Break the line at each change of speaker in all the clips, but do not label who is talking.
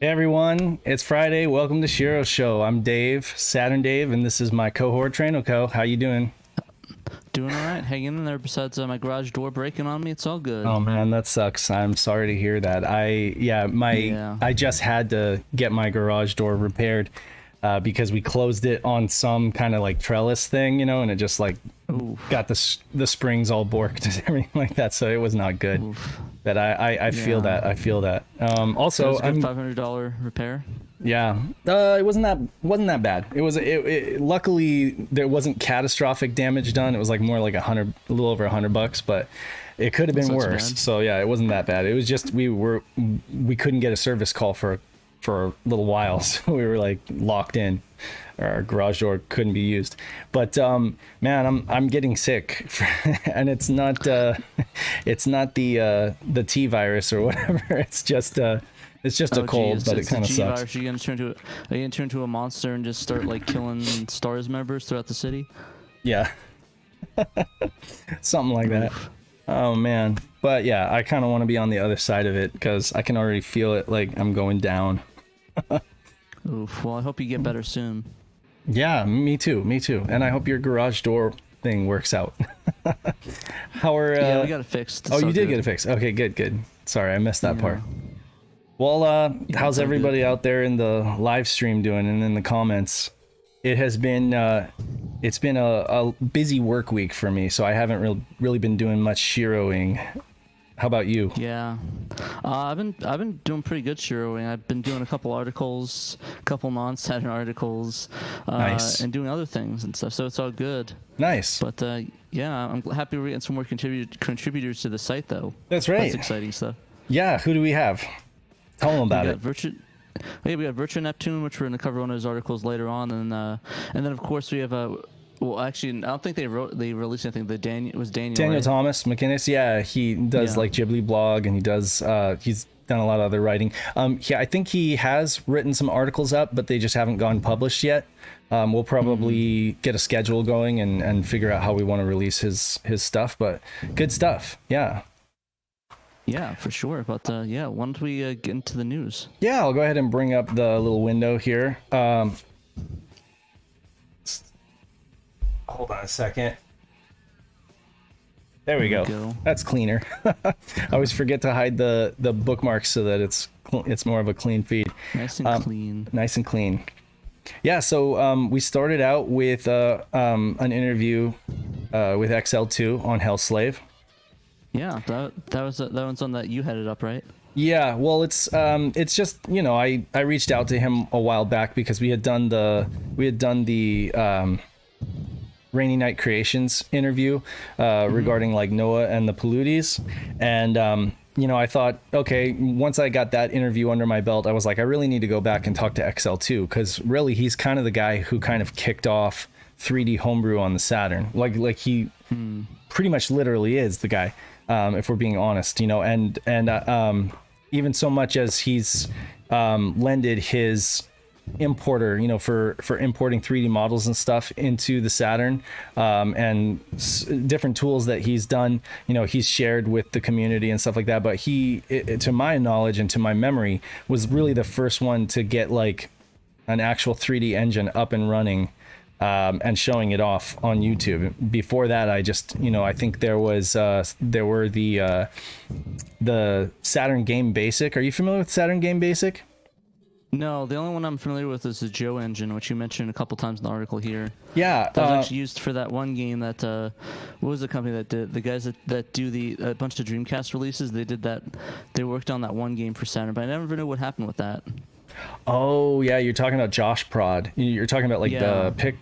Hey everyone, it's Friday. Welcome to SHIRO Show. I'm Dave, SaturnDave, and this is my cohort TraynoCo. How you doing?
Doing all right, hanging in there. Besides my garage door breaking on me, it's all good.
Oh man, that sucks. I'm sorry to hear that. I just had to get my garage door repaired because we closed it on some kind of like trellis thing, and it just like got the springs all borked and everything like that. So it was not good.
Oof.
But I feel that. I feel that. Also,
it was a good $500 repair.
Yeah, it wasn't that bad. It luckily there wasn't catastrophic damage done. It was like more like a little over $100, but it could have been worse. So yeah, it wasn't that bad. It was just we couldn't get a service call for a little while, so we were like locked in. Our garage door couldn't be used. But man, I'm getting sick, and it's not the T virus or whatever. It's just a cold,
geez,
but it kind of sucks.
Virus. Are you gonna turn into a monster and just start like killing STARS members throughout the city?
Yeah, something like that. Oh man, but yeah, I kind of want to be on the other side of it because I can already feel it. Like I'm going down.
Oof. Well, I hope you get better soon.
Yeah, me too. And I hope your garage door thing works out. How are?
Yeah, we got it fixed.
Oh, you did get it fixed. Okay, good. Sorry, I missed that part. Well, how's everybody out there in the live stream doing and in the comments? It has been it's been a busy work week for me, so I haven't really been doing much shiroing. How about you?
Yeah, I've been doing pretty good shiroing. I've been doing a couple articles, a couple non-Saturn articles,
Nice.
and doing other things and stuff. So it's all good.
Nice.
But yeah, I'm happy we're getting some more contributors to the site, though.
That's right.
That's exciting stuff.
Yeah, who do we have? Tell them about it.
We got Virtua Neptune, which we're going to cover one of his articles later on, and then of course we have well, actually, I don't think they released anything. Daniel, right?
Thomas McInnes. Yeah, he does like Ghibli blog, and he's done a lot of other writing. Yeah, I think he has written some articles up, but they just haven't gone published yet. We'll probably get a schedule going and figure out how we want to release his stuff. But good stuff. Yeah.
Yeah, for sure. But yeah, why don't we get into the news?
Yeah, I'll go ahead and bring up the little window here. Hold on a second. There we go. That's cleaner. I always forget to hide the bookmarks so that it's more of a clean feed.
Nice and clean.
Nice and clean. Yeah, so we started out with an interview with XL2 on Hellslave.
Yeah, that one's on that you headed up, right?
Yeah, well, it's just I reached out to him a while back because we had done the Rainy Night Creations interview regarding like Noah and the Polluties, and I thought, okay, once I got that interview under my belt, I was like, I really need to go back and talk to XL2 because really he's kind of the guy who kind of kicked off 3D homebrew on the Saturn. Like he pretty much literally is the guy, if we're being honest, and even so much as he's lended his importer, for importing 3D models and stuff into the Saturn, and different tools that he's done, he's shared with the community and stuff like that. But he, to my knowledge and to my memory, was really the first one to get like an actual 3D engine up and running, and showing it off on YouTube. Before that, I just, I think there were the Saturn Game Basic. Are you familiar with Saturn Game Basic?
No, the only one I'm familiar with is the Joe engine, which you mentioned a couple times in the article here.
Yeah,
that was actually used for that one game that what was the company that did the guys that do a bunch of Dreamcast releases? They worked on that one game for Saturn, but I never knew what happened with that.
Oh yeah, you're talking about Josh Prod. You're talking about like the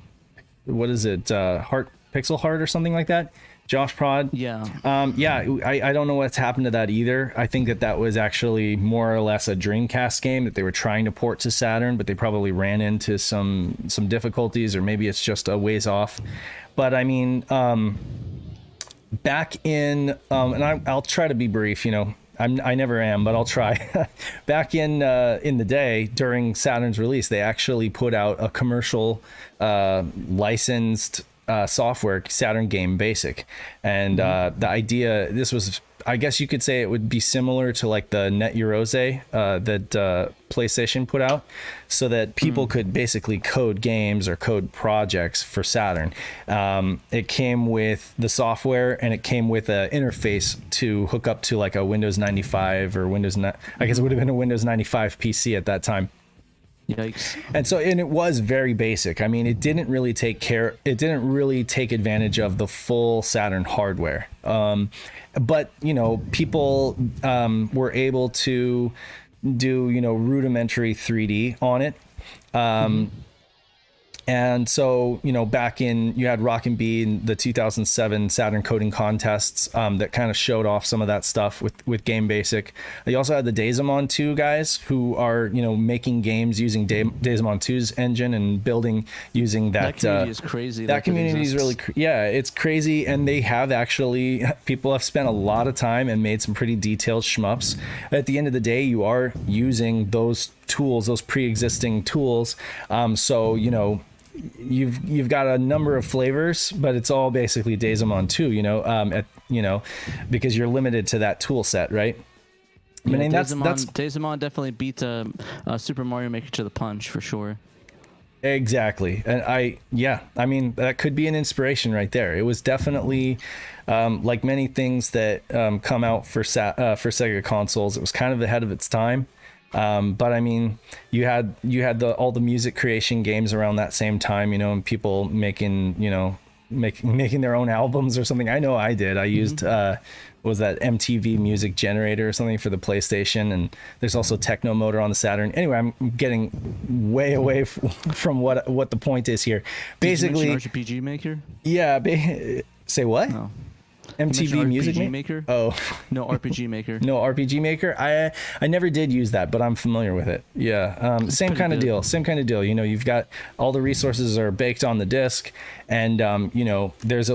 what is it, Pixel Heart or something like that. Josh Prod.
Yeah.
I don't know what's happened to that either. I think that was actually more or less a Dreamcast game that they were trying to port to Saturn, but they probably ran into some difficulties, or maybe it's just a ways off. But I mean, back in and I'll try to be brief. I never am, but I'll try. Back in the day, during Saturn's release, they actually put out a commercial licensed software, Saturn Game Basic. And the idea, this was, I guess you could say it would be similar to like the Net Eurose that PlayStation put out, so that people could basically code games or code projects for Saturn. It came with the software, and it came with an interface to hook up to like a Windows 95 or I guess it would have been a Windows 95 PC at that time.
Yikes.
And it was very basic. I mean, it didn't really take advantage of the full Saturn hardware. But, you know, people were able to do, you know, rudimentary 3D on it. And so, you know, back in, you had Rock and Bee in the 2007 Saturn coding contests that kind of showed off some of that stuff with Game Basic. You also had the Dazemon 2 guys who are, you know, making games using Dazemon 2's engine and building using that.
That community is crazy.
That community is really, it's crazy. And they have actually, people have spent a lot of time and made some pretty detailed shmups. At the end of the day, you are using those tools, those pre-existing tools. So, you know, you've got a number of flavors, but it's all basically Dazemon 2, you know, because you're limited to that tool set, right?
Yeah,
I mean,
Dazemon definitely beat Super Mario Maker to the punch for sure.
Exactly. And I mean, that could be an inspiration right there. It was definitely like many things that come out for Sega consoles. It was kind of ahead of its time. But I mean, you had all the music creation games around that same time, you know, and people making, you know, making their own albums or something. I know I did. I used, was that MTV Music Generator or something for the PlayStation, and there's also Techno Motor on the Saturn. Anyway, I'm getting way away from what the point is here. Basically,
RPG Maker.
Yeah. Say what?
Oh.
MTV Music
Maker?
Oh,
no, RPG Maker.
No, RPG Maker. I never did use that, but I'm familiar with it. Yeah. Same kind of deal. You know, you've got all the resources are baked on the disk, and you know, there's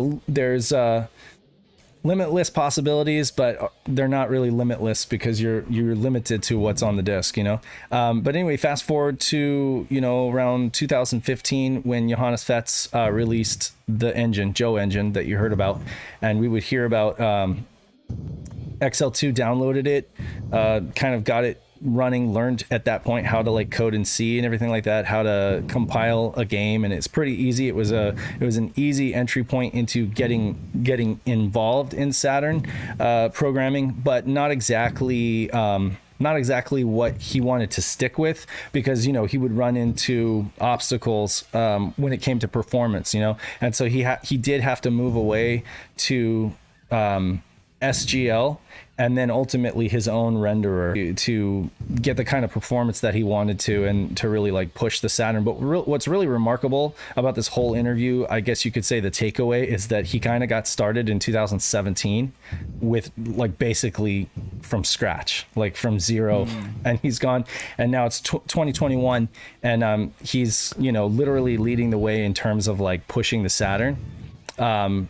limitless possibilities, but they're not really limitless because you're limited to what's on the disk, you know. But anyway, fast forward to, you know, around 2015 when Johannes Fetz released the engine, Joe engine that you heard about, and we would hear about XL2 downloaded it, kind of got it running, learned at that point how to like code in C and everything like that, how to compile a game, and it's pretty easy. It was an easy entry point into getting involved in Saturn programming, but not exactly what he wanted to stick with, because, you know, he would run into obstacles when it came to performance, you know, and so he did have to move away to SGL and then ultimately his own renderer to get the kind of performance that he wanted to, and to really like push the Saturn. But what's really remarkable about this whole interview, I guess you could say the takeaway, is that he kind of got started in 2017 with like basically from scratch, like from zero, and he's gone, and now it's 2021, and he's, you know, literally leading the way in terms of like pushing the Saturn.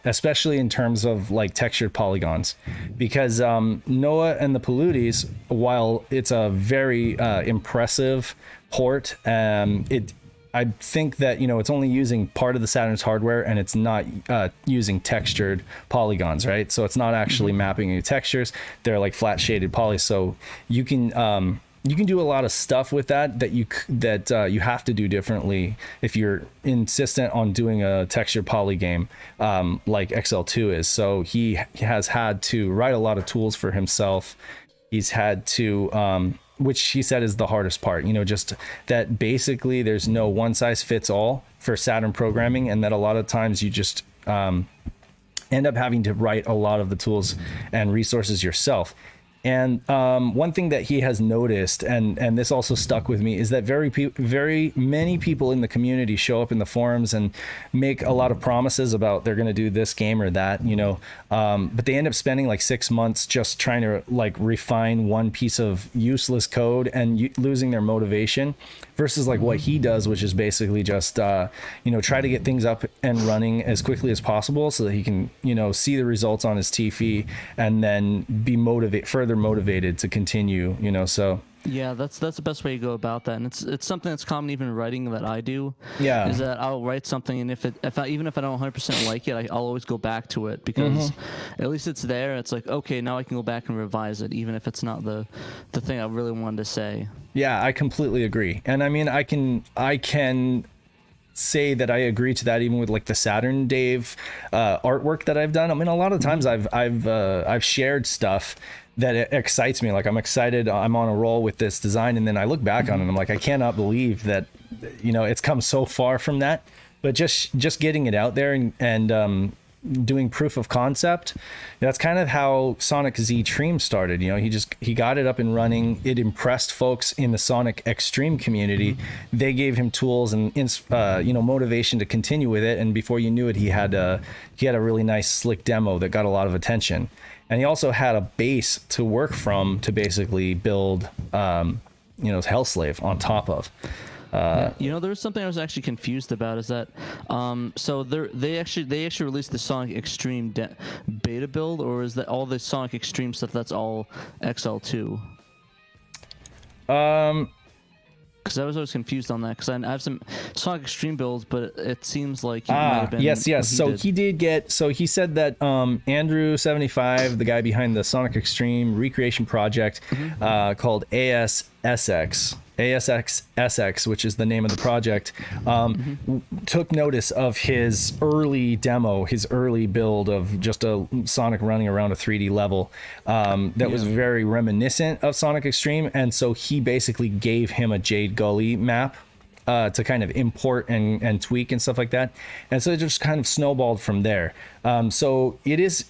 Especially in terms of like textured polygons, because Noah and the Palooties, while it's a very impressive port, I think that, you know, it's only using part of the Saturn's hardware, and it's not using textured polygons, right? So it's not actually mapping any textures. They're like flat shaded polys, so you can do a lot of stuff with that you have to do differently if you're insistent on doing a textured poly game like XL2 is. So he has had to write a lot of tools for himself. He's had to, which he said is the hardest part, you know, just that basically there's no one size fits all for Saturn programming, and that a lot of times you just end up having to write a lot of the tools and resources yourself. And one thing that he has noticed, and this also stuck with me, is that very many people in the community show up in the forums and make a lot of promises about they're going to do this game or that, you know, but they end up spending like 6 months just trying to like refine one piece of useless code and losing their motivation, versus like what he does, which is basically just you know, try to get things up and running as quickly as possible so that he can, you know, see the results on his TFE and then be further motivated to continue, you know. So
Yeah, that's the best way to go about that, and it's something that's common even in writing that I do.
Yeah.
Is that I'll write something, and even if I don't 100% like it, I'll always go back to it because at least it's there. It's like, okay, now I can go back and revise it, even if it's not the thing I really wanted to say.
Yeah, I completely agree. And I mean, I can say that I agree to that even with like the SaturnDave artwork that I've done. I mean, a lot of times I've shared stuff that excites me. Like I'm excited, I'm on a roll with this design, and then I look back on it and I'm like, I cannot believe that, you know, it's come so far from that. But just getting it out there and doing proof of concept, that's kind of how Sonic Z Tream started. You know, he got it up and running. It impressed folks in the Sonic Extreme community. They gave him tools and motivation to continue with it, and before you knew it, he had a really nice slick demo that got a lot of attention. And he also had a base to work from to basically build Hellslave on top of.
Yeah. You know, there was something I was actually confused about. Is that so they actually released the Sonic Extreme beta build, or is that all the Sonic Extreme stuff? That's all XL2. Because I was always confused on that, because I have some Sonic Extreme builds, but it seems like he might have been.
Yes. He said that Andrew75, the guy behind the Sonic Extreme recreation project, called ASXSX, which is the name of the project, took notice of his early demo, his early build of just a Sonic running around a 3D level that was very reminiscent of Sonic Extreme. And so he basically gave him a Jade Gully map to kind of import and tweak and stuff like that. And so it just kind of snowballed from there. So it is...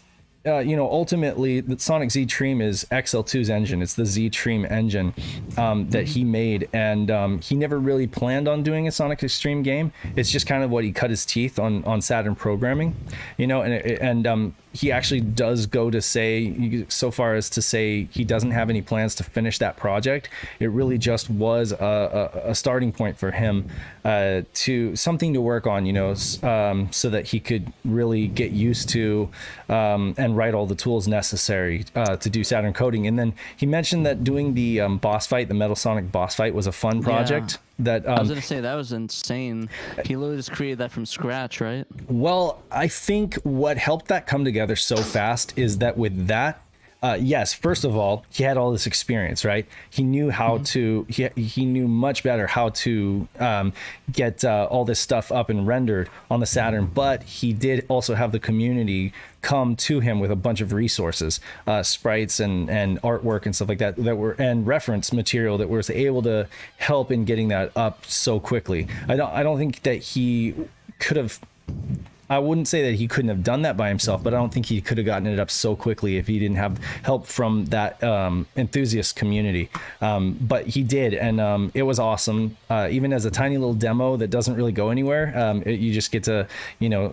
ultimately, the Sonic Z Tream is XL2's engine. It's the Z Tream engine that he made, and he never really planned on doing a Sonic Extreme game. It's just kind of what he cut his teeth on Saturn programming, and he actually does go to say, so far as to say, he doesn't have any plans to finish that project. It really just was a starting point for him to something to work on, so that he could really get used to and write all the tools necessary to do Saturn coding. And then he mentioned that doing the boss fight, the Metal Sonic boss fight, was a fun project.
Yeah.
That
I was gonna say that was insane. He literally just created that from scratch, right?
Well, I think what helped that come together so fast is that with that, yes, first of all, he had all this experience, right? He knew how to, he knew much better how to get all this stuff up and rendered on the Saturn, but he did also have the community come to him with a bunch of resources, sprites and artwork and stuff like that and reference material that was able to help in getting that up so quickly. I don't think that he could have, I wouldn't say that he couldn't have done that by himself, but I don't think he could have gotten it up so quickly if he didn't have help from that enthusiast community. But he did, and it was awesome. Even as a tiny little demo that doesn't really go anywhere, you just get to,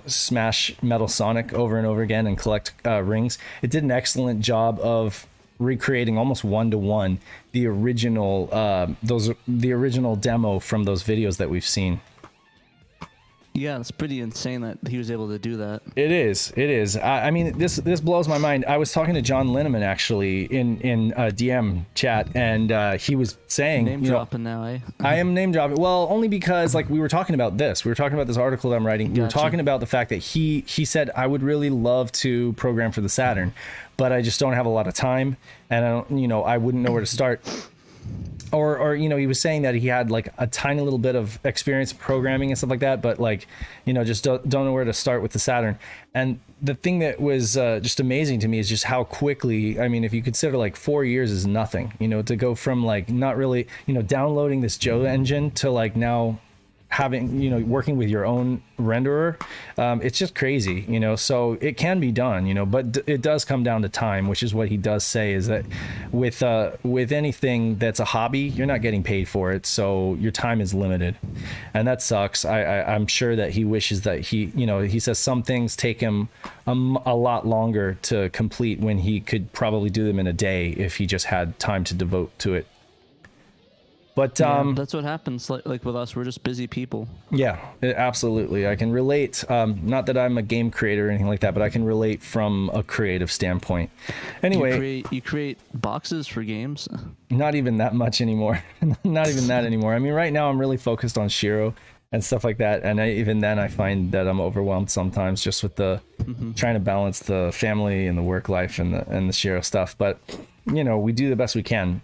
smash Metal Sonic over and over again and collect rings. It did an excellent job of recreating almost one-to-one the original demo from those videos that we've seen.
Yeah, it's pretty insane that he was able to do that.
It is. I mean, this blows my mind. I was talking to John Linneman actually in DM chat, and he was saying,
name dropping now, eh?
I am name dropping. Well, only because we were talking about this. We were talking about this article that I'm writing. Gotcha. We were talking about the fact that he said, I would really love to program for the Saturn, but I just don't have a lot of time, and I wouldn't know where to start. Or he was saying that he had like a tiny little bit of experience programming and stuff like that, but just don't know where to start with the Saturn. And the thing that was just amazing to me is just how quickly, I mean, if you consider like 4 years is nothing, to go from like not really, downloading this Joe engine to like now having, working with your own renderer, it's just crazy, so it can be done, but it does come down to time, which is what he does say, is that with anything that's a hobby, you're not getting paid for it, so your time is limited, and that sucks. I'm sure that he wishes that he says some things take him a lot longer to complete when he could probably do them in a day if he just had time to devote to it. But
that's what happens. Like with us, we're just busy people.
yeah, absolutely. I can relate. Not that I'm a game creator or anything like that, but I can relate from a creative standpoint. Anyway,
You create boxes for games.
not even that much anymore. Not even that anymore. I mean, right now I'm really focused on SHIRO and stuff like that. And even then I find that I'm overwhelmed sometimes just with the trying to balance the family and the work life and the SHIRO stuff. But, you know, we do the best we can.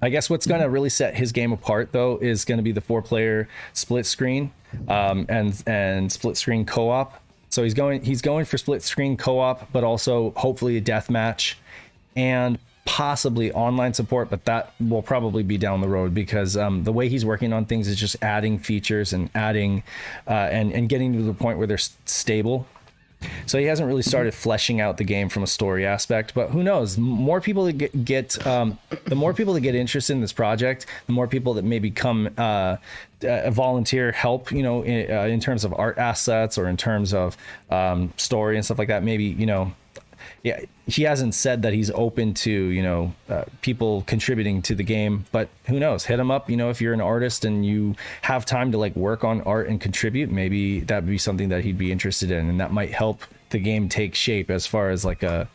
I guess what's going to really set his game apart, though, is going to be the 4-player split screen and split screen co-op. So he's going for split screen co-op, but also hopefully a death match and possibly online support. But that will probably be down the road because the way he's working on things is just adding features and adding and getting to the point where they're stable. So he hasn't really started fleshing out the game from a story aspect, but who knows? More people that the more people that get interested in this project, the more people that maybe come volunteer help, you know, in terms of art assets or in terms of story and stuff like that. Maybe, you know, yeah, he hasn't said that he's open to, you know, people contributing to the game, but who knows? Hit him up. You know, if you're an artist and you have time to like work on art and contribute, maybe that'd be something that he'd be interested in, and that might help the game take shape as far as like a,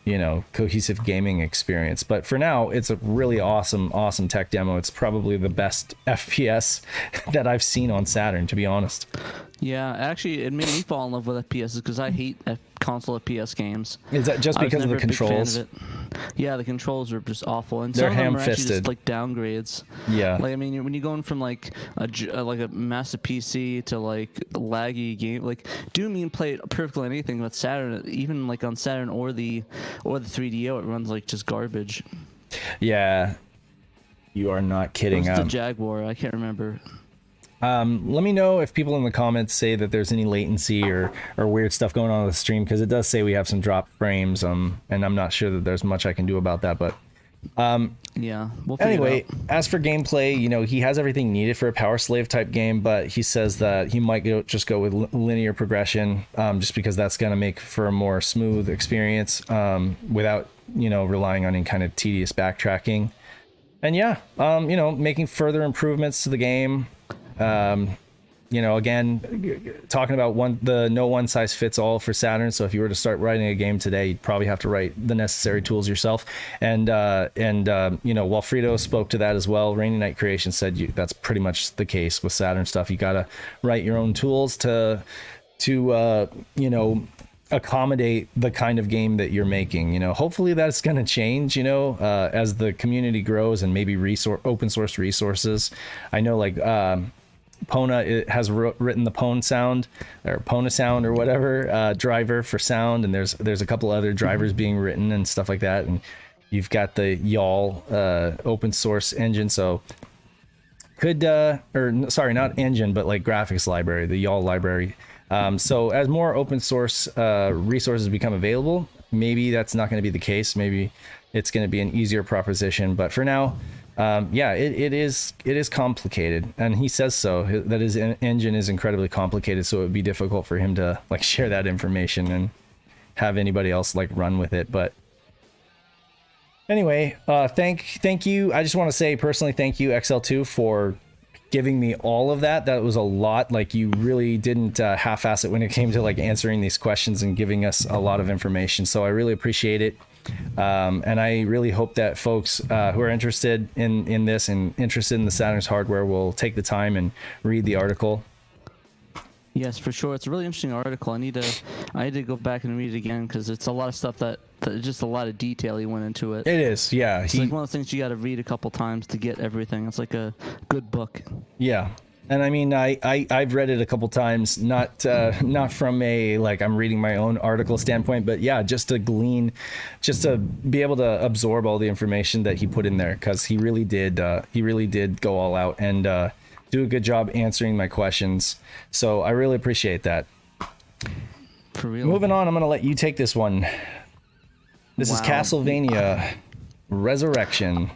you know, cohesive gaming experience. But for now, it's a really awesome tech demo. It's probably the best FPS that I've seen on Saturn, to be honest.
Yeah, actually, it made me fall in love with FPSs because I hate console FPS games.
Is that just because of the controls?
Yeah, the controls are just awful, and
they're
some of them are actually
ham-fisted.
just like downgrades.
Yeah,
like I mean, when you're going from like a massive PC to like laggy game, like do mean play it perfectly on anything, but Saturn, even like on Saturn or the 3DO, it runs like just garbage.
yeah, you are not kidding.
It was the Jaguar, I can't remember.
Let me know if people in the comments say that there's any latency or weird stuff going on with the stream, because it does say we have some drop frames, and I'm not sure that there's much I can do about that. But
yeah, we'll figure
anyway,
it out.
as for gameplay, you know, he has everything needed for a Power Slave type game, but he says that he might just go with linear progression, just because that's going to make for a more smooth experience without, you know, relying on any kind of tedious backtracking. And yeah, you know, making further improvements to the game. You know, again, talking about the no one size fits all for Saturn. So if you were to start writing a game today, you'd probably have to write the necessary tools yourself. And you know, Walfredo spoke to that as well. Rainy Night Creation said that's pretty much the case with Saturn stuff. You got to write your own tools to you know, accommodate the kind of game that you're making. You know, hopefully that's going to change, you know, as the community grows and maybe open source resources. I know like Pona has written the Pone sound or Pona sound or whatever driver for sound, and there's a couple other drivers being written and stuff like that, and you've got the y'all open source engine, so could or sorry, not engine, but like graphics library, the y'all library. So as more open source resources become available, maybe that's not going to be the case. Maybe it's going to be an easier proposition, but for now, yeah, it is complicated, and he says so, that his engine is incredibly complicated, so it would be difficult for him to like share that information and have anybody else like run with it. But anyway, thank you. I just want to say personally thank you, XL2, for giving me all of that. That was a lot. Like, you really didn't half-ass it when it came to like answering these questions and giving us a lot of information, so I really appreciate it. And I really hope that folks who are interested in this and interested in the Saturn's hardware will take the time and read the article.
Yes, for sure. It's a really interesting article. I need to go back and read it again, because it's a lot of stuff that just a lot of detail he went into it.
It is, yeah.
It's like one of the things you got to read a couple times to get everything. It's like a good book.
Yeah. And I mean, I've read it a couple times, not from a like I'm reading my own article standpoint, but yeah, just to glean, just to be able to absorb all the information that he put in there, because he really did go all out and do a good job answering my questions. So I really appreciate that.
For real.
Moving on, I'm gonna let you take this one. This is Castlevania Resurrection.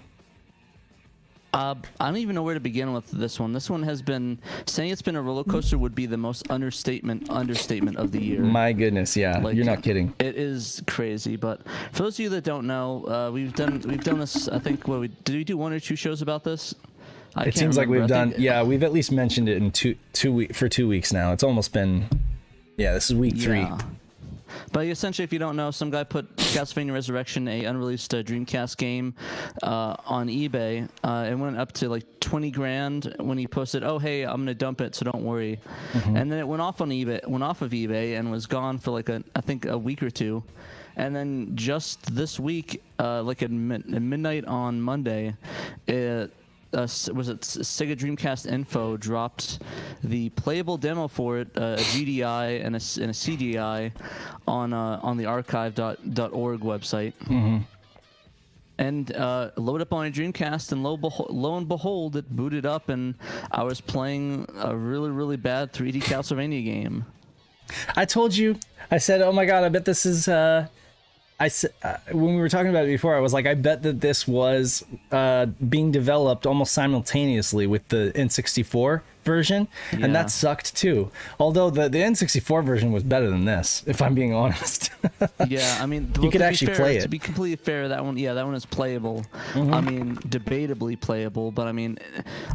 I don't even know where to begin with this one. This one has been, saying it's been a roller coaster would be the most understatement of the year.
My goodness, yeah, like, you're not kidding.
It is crazy. But for those of you that don't know, we've done this. I think did we do 1 or 2 shows about this?
It seems like we've done. Yeah, we've at least mentioned it in 2 weeks now. It's almost been. Yeah, this is week 3.
But essentially, if you don't know, some guy put Castlevania Resurrection, a unreleased Dreamcast game, on eBay. It went up to like 20 grand when he posted, "Oh hey, I'm gonna dump it, so don't worry." And then it went off of eBay, and was gone for like I think a week or two. And then just this week, like at midnight on Monday, Sega Dreamcast Info dropped the playable demo for it, a GDI and a CDI, on the archive.org website. And load up on a Dreamcast, and lo and behold, it booted up, and I was playing a really, really bad 3D Castlevania game.
I told you. I said, "Oh my god, I bet this is." I said when we were talking about it before, I was like, I bet that this was being developed almost simultaneously with the N64 version, and that sucked too. Although the N64 version was better than this, if I'm being honest.
Yeah, I mean,
you could actually play it.
To be completely fair, that one is playable. I mean, debatably playable, but I mean,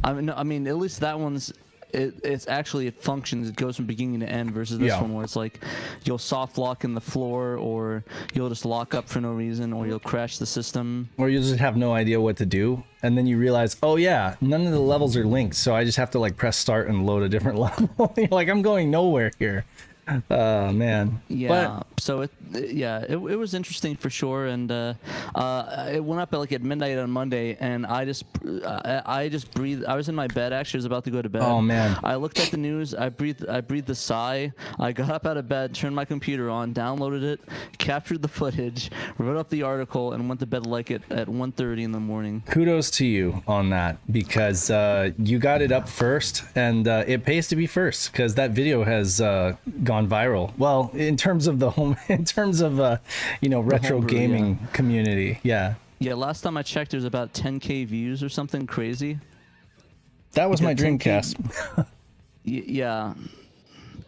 at least that one's. It functions. It goes from beginning to end versus this one where it's like you'll soft lock in the floor, or you'll just lock up for no reason, or you'll crash the system,
or you'll just have no idea what to do, and then you realize, oh yeah, none of the levels are linked, so I just have to like press start and load a different level. You're like, I'm going nowhere here. Oh man.
Yeah. So it was interesting for sure, and it went up at midnight on Monday, and I just breathed. I was in my bed, actually. I was about to go to bed.
Oh man.
I looked at the news. I breathed a sigh. I got up out of bed, turned my computer on, downloaded it, captured the footage, wrote up the article, and went to bed at 1:30 in the morning.
Kudos to you on that, because you got it up first, and it pays to be first, because that video has gone viral. Well, in terms of retro gaming community. Yeah.
Last time I checked, there's about 10K views or something crazy.
That was my Dreamcast.
Yeah.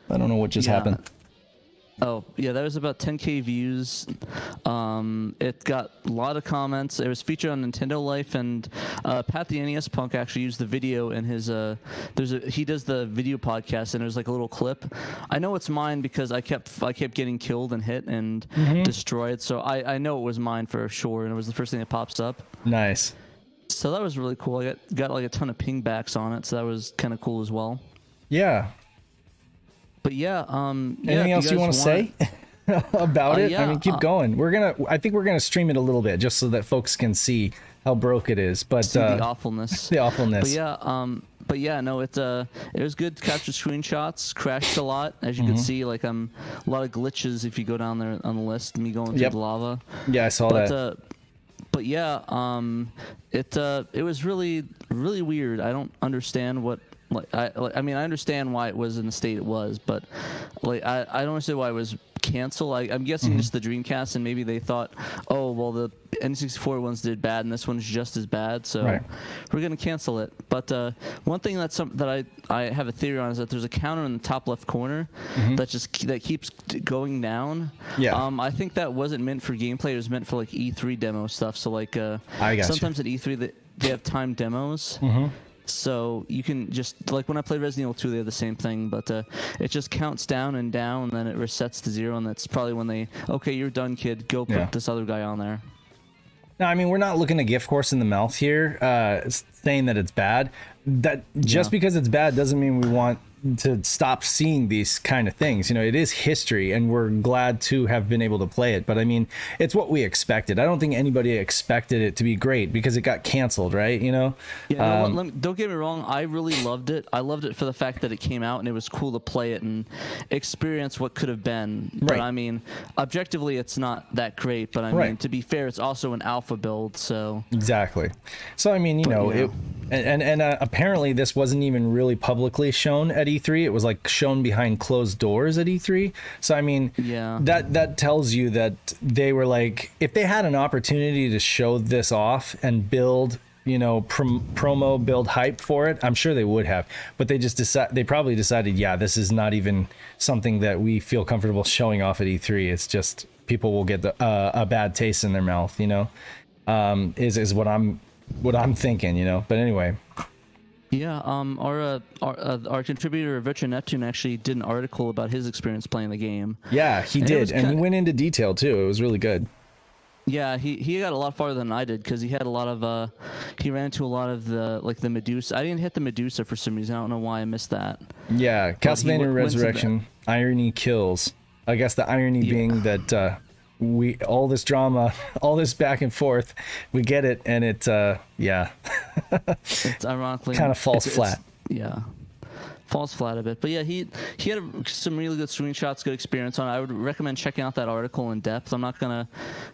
I don't know what just happened.
Oh, yeah, that was about 10K views. It got a lot of comments. It was featured on Nintendo Life, and Pat the NES Punk actually used the video in his he does the video podcast, and there's like a little clip. I know it's mine because I kept getting killed and hit and destroyed, so I know it was mine for sure, and it was the first thing that pops up.
Nice.
So that was really cool. I got like a ton of pingbacks on it, so that was kind of cool as well.
Yeah.
But
anything else you want to say about it? I mean, keep going. I think we're gonna stream it a little bit just so that folks can see how broke it is. But
the awfulness.
The awfulness.
No, it was good to capture screenshots. Crashed a lot, as you can see. Like a lot of glitches if you go down there on the list. Me going through the lava.
Yeah, I saw that.
But yeah, it was really, really weird. I don't understand what. I understand why it was in the state it was, but I don't understand why it was canceled. I'm guessing just the Dreamcast, and maybe they thought, oh well, the N64 ones did bad, and this one's just as bad, so we're gonna cancel it. But one thing that I have a theory on is that there's a counter in the top left corner that keeps going down. Yeah. I think that wasn't meant for gameplay. It was meant for like E3 demo stuff. So sometimes at E3 they have timed demos. So you can just, like when I played Resident Evil 2, they have the same thing, but it just counts down, and then it resets to 0, and that's probably when okay, you're done, kid, go put this other guy on there.
No, I mean, we're not looking a gift horse in the mouth here, saying that it's bad. That just because it's bad doesn't mean we want to stop seeing these kind of things. It is history, and we're glad to have been able to play it. But I mean, it's what we expected. I don't think anybody expected it to be great because it got canceled, right?
Yeah. Don't get me wrong. I really loved it. I loved it for the fact that it came out and it was cool to play it and experience what could have been. Right. But I mean, objectively, it's not that great. But I mean, to be fair, it's also an alpha build, so
exactly. So I mean, apparently this wasn't even really publicly shown at E3. It was like shown behind closed doors at E3. So I mean, that tells you that they were like, if they had an opportunity to show this off and build, promo, build hype for it, I'm sure they would have. But they probably decided, this is not even something that we feel comfortable showing off at E3. It's just people will get a bad taste in their mouth, is what I'm thinking, But anyway.
Yeah, our contributor Richard Neptune actually did an article about his experience playing the game.
Yeah, he
And
did, and he went into detail too. It was really good.
Yeah, he got a lot farther than I did because he had a lot of he ran into a lot of the Medusa. I didn't hit the Medusa for some reason. I don't know why I missed that.
Yeah, Castlevania Resurrection, irony kills. I guess the irony being that we all this drama, all this back and forth, we get it, and it yeah,
it's ironically
kind of falls flat.
Yeah. Falls flat a bit, but yeah, he had some really good screenshots, good experience on it. I would recommend checking out that article in depth. I'm not gonna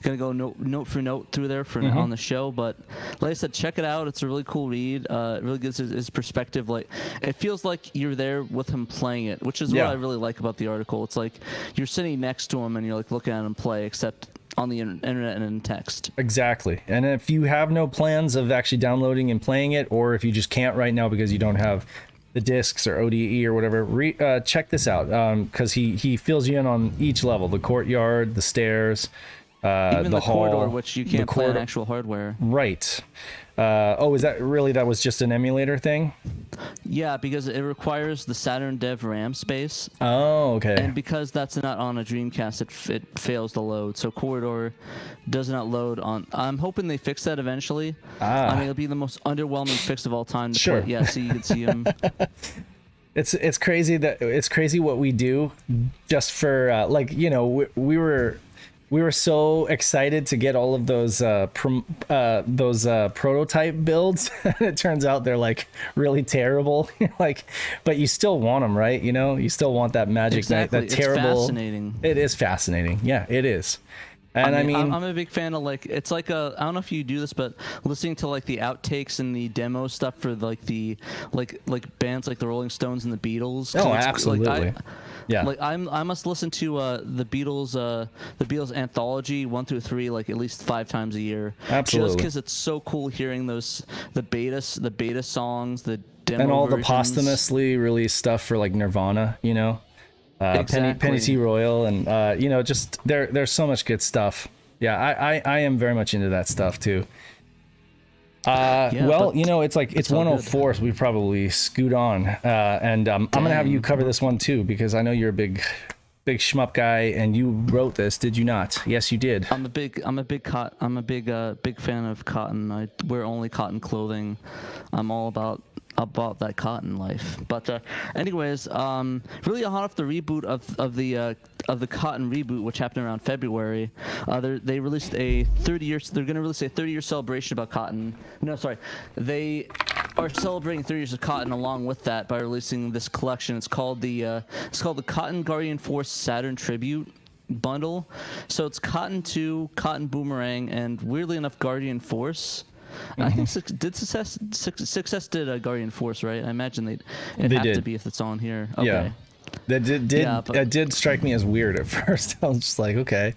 go note for note through there for on the show, but like I said, check it out. It's a really cool read. It really gives his perspective. Like it feels like you're there with him playing it, which is what I really like about the article. It's like you're sitting next to him and you're like looking at him play, except on the internet and in text.
Exactly. And if you have no plans of actually downloading and playing it, or if you just can't right now because you don't have the discs or ODE or whatever, check this out, because he fills you in on each level: the courtyard, the stairs,
even the
hall,
corridor, which you can't play on actual hardware.
Right. Oh, is that really, that was just an emulator thing?
Yeah, because it requires the SaturnDave RAM space.
Oh, okay.
And because that's not on a Dreamcast, it fails to load. So Corridor does not load on. I'm hoping they fix that eventually. I mean, it'll be the most underwhelming fix of all time.
Sure.
Play. Yeah, so you can see them.
It's crazy what we do just for like, you know, we were so excited to get all of those prototype builds. It turns out they're like really terrible. Like, but you still want them, right? You know, you still want that magic,
exactly.
that terrible.
It's fascinating.
It is fascinating. Yeah, it is. And I mean,
I'm a big fan of, like, it's like I don't know if you do this, but listening to like the outtakes and the demo stuff for like the like bands like the Rolling Stones and the Beatles.
Oh, absolutely. Yeah.
Like I must listen to the Beatles anthology 1 through 3 like at least 5 times a year.
Absolutely.
Just because it's so cool hearing the beta songs, the demo
and all
versions.
the posthumously released stuff for like Nirvana, you know.
Exactly.
Penny T. Royal, and you know, just there's so much good stuff. Yeah, I am very much into that stuff too. Well, you know, it's 104, so we probably scoot on, and I'm gonna have you cover this one too, because I know you're a big shmup guy, and you wrote this, did you not? Yes, you did.
I'm a big fan of cotton. I wear only cotton clothing. I'm all about that cotton life. But anyways, really hot off the reboot of the cotton reboot, which happened around February. They released a 30-year. They're going to release a 30-year celebration about cotton. No, sorry, they are celebrating 30 years of cotton along with that by releasing this collection. It's called the Cotton Guardian Force Saturn Tribute bundle. So it's Cotton 2, Cotton Boomerang, and weirdly enough, Guardian Force. I think Success did a Guardian Force, right? I imagine they have to be if it's on here. Okay.
Yeah, that did strike me as weird at first. I was just like, okay,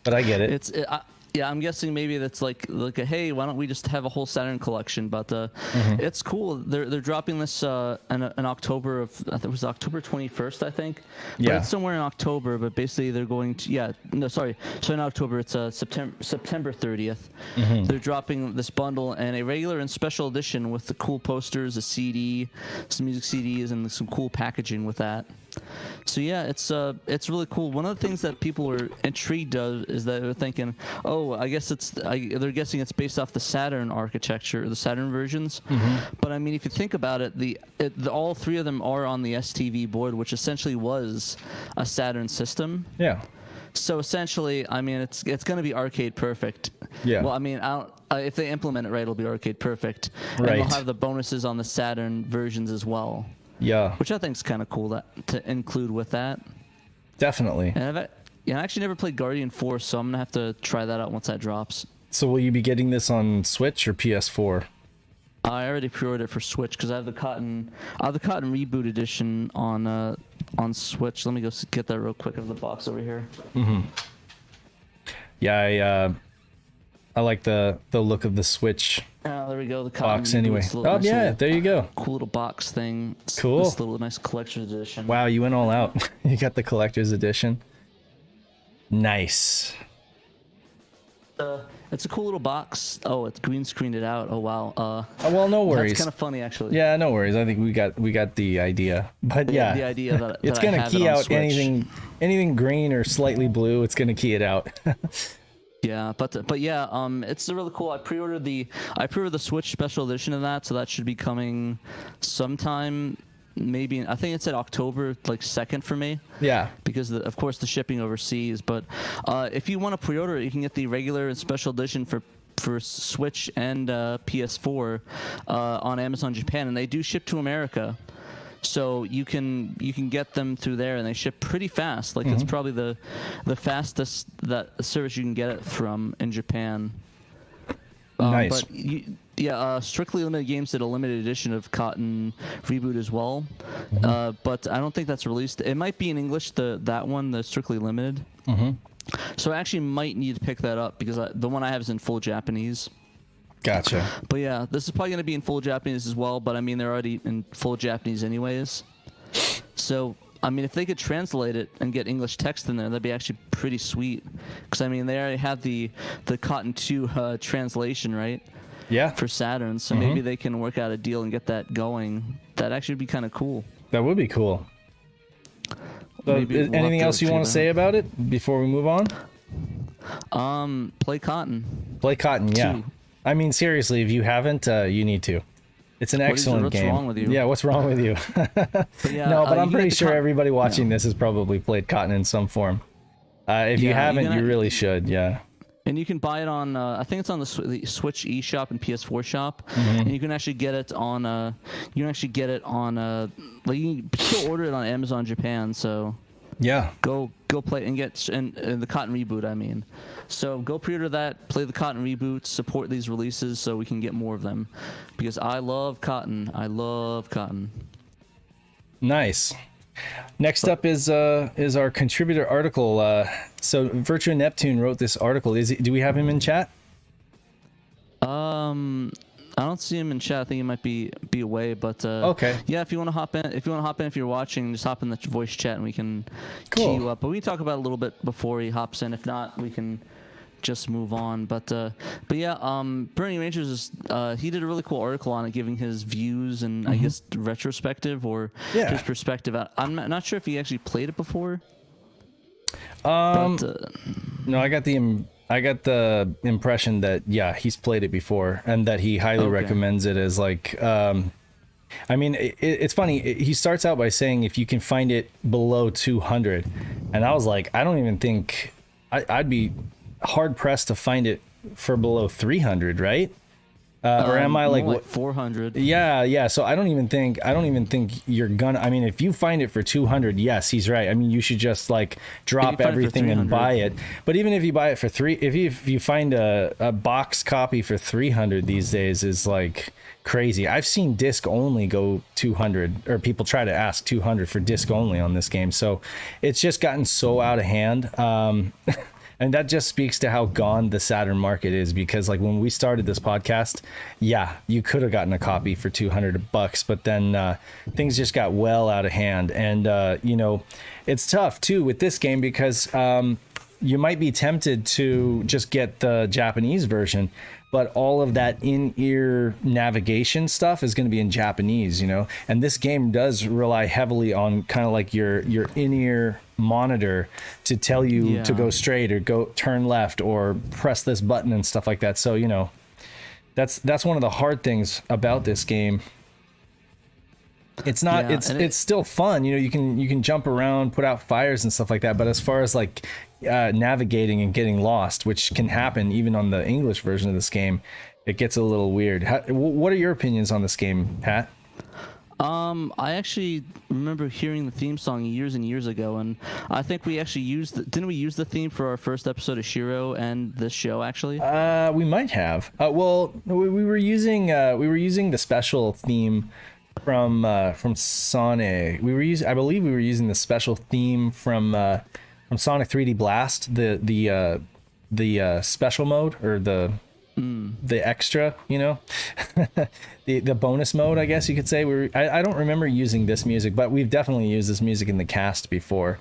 but I get it.
Yeah, I'm guessing maybe that's like a, hey, why don't we just have a whole Saturn collection? But it's cool. They're dropping this in October of, I think it was October 21st, I think. But
yeah,
it's somewhere in October. But basically, they're going to So in October, it's September 30th. They're dropping this bundle and a regular and special edition with the cool posters, a CD, some music CDs, and some cool packaging with that. So yeah, it's really cool. One of the things that people are intrigued of is that they're thinking, oh, I guess they're guessing it's based off the Saturn architecture, the Saturn versions. But I mean, if you think about it, all 3 of them are on the STV board, which essentially was a Saturn system.
Yeah.
So essentially, I mean, it's going to be arcade perfect.
Yeah.
Well, I mean, if they implement it right, it'll be arcade perfect.
Right.
And they'll have the bonuses on the Saturn versions as well.
Yeah.
Which I think is kind of cool to include with that.
Definitely.
And I actually never played Guardian Force, so I'm gonna have to try that out once that drops.
So will you be getting this on Switch or PS4?
I already pre-ordered it for Switch because I have the Cotton Reboot Edition on Switch. Let me go get that real quick out of the box over here.
Yeah, I like the look of the Switch.
There we go. The Cotton
box
Reboot.
anyway. Oh
Nice
yeah, there you go.
Cool little box thing.
Cool.
This little nice collector's edition.
Wow, you went all out. You got the collector's edition. Nice.
it's a cool little box. Oh, it's green screened it out. Oh wow.
Well, no worries.
That's kind of funny, actually.
Yeah, no worries. I think we got the idea. But yeah,
the idea that
it's
I
gonna
have
key
it on
out
Switch.
anything green or slightly blue. It's gonna key it out.
Yeah, but yeah, it's really cool. I pre-ordered the Switch special edition of that, so that should be coming sometime. Maybe I think it said October like 2nd for me.
Yeah.
Because of course the shipping overseas. But if you want to pre-order it, you can get the regular and special edition for Switch and PS4 on Amazon Japan, and they do ship to America. So you can get them through there, and they ship pretty fast. Like it's probably the fastest that service you can get it from in Japan.
Nice.
But Strictly Limited Games did a limited edition of Cotton Reboot as well, but I don't think that's released. It might be in English, that one, the Strictly Limited. So I actually might need to pick that up because the one I have is in full Japanese.
Gotcha.
But yeah, this is probably going to be in full Japanese as well, but I mean, they're already in full Japanese anyways. So, I mean, if they could translate it and get English text in there, that'd be actually pretty sweet. Because, I mean, they already have the Cotton 2 translation, right?
Yeah.
For Saturn, so maybe they can work out a deal and get that going. That'd actually be kind of cool.
That would be cool. So,
Maybe we'll
anything
have
else you want to say about it before we move on?
Play Cotton.
Play Cotton, yeah.
2.
I mean, seriously, if you haven't, you need to. It's an excellent game.
What's wrong with you?
Yeah, what's wrong with you?
Yeah,
no, but I'm pretty sure
Cotton.
everybody watching this has probably played Cotton in some form. If you haven't, you really should. Yeah.
And you can buy it on, I think it's on the Switch eShop and PS4 shop, and you can actually get it on, like you can still order it on Amazon Japan. So
Yeah.
go play and get and the Cotton Reboot. I mean, so go pre-order that, play the Cotton Reboot, support these releases so we can get more of them, because I love Cotton. I love Cotton.
Nice. Next up is our contributor article. So Virtua Neptune wrote this article. Do we have him in chat?
I don't see him in chat. I think he might be away, but
okay.
Yeah, if you want to hop in, if you're watching, just hop in the voice chat and we can
Cool.
queue you up. But we can talk about it a little bit before he hops in. If not, we can just move on. But yeah, Burning Rangers is he did a really cool article on it, giving his views and I guess retrospective or his perspective. I'm not sure if he actually played it before.
No, I got the impression that he's played it before and that he highly recommends it as like. I mean, it's funny. He starts out by saying if you can find it below 200, and I was like, I don't even think I'd be hard pressed to find it for below 300, right? Or am I like
what 400?
Yeah. So I don't even think you're gonna. I mean, if you find it for 200, yes, he's right. I mean, you should just like drop everything and buy it. But even if you buy it for if you find a box copy for 300 these days is like crazy. I've seen disc only go 200, or people try to ask 200 for disc only on this game. So it's just gotten so out of hand. And that just speaks to how gone the Saturn market is, because like when we started this podcast, you could have gotten a copy for $200, but then things just got well out of hand. And it's tough too with this game because you might be tempted to just get the Japanese version, but all of that in-ear navigation stuff is going to be in Japanese, and this game does rely heavily on kind of like your in-ear monitor to tell you to go straight or go turn left or press this button and stuff like that. So that's one of the hard things about this game. It's not it's still fun, you can jump around, put out fires and stuff like that, but as far as like navigating and getting lost, which can happen even on the English version of this game, it gets a little weird. What are your opinions on this game, Pat?
I actually remember hearing the theme song years and years ago, and I think we actually didn't we use the theme for our first episode of SHIRO and this show actually?
We might have. Well, we were using the special theme from Sonic. I believe we were using the special theme from Sonic 3D Blast, the special mode, or the extra, the bonus mode, I guess you could say. I don't remember using this music, but we've definitely used this music in the cast before.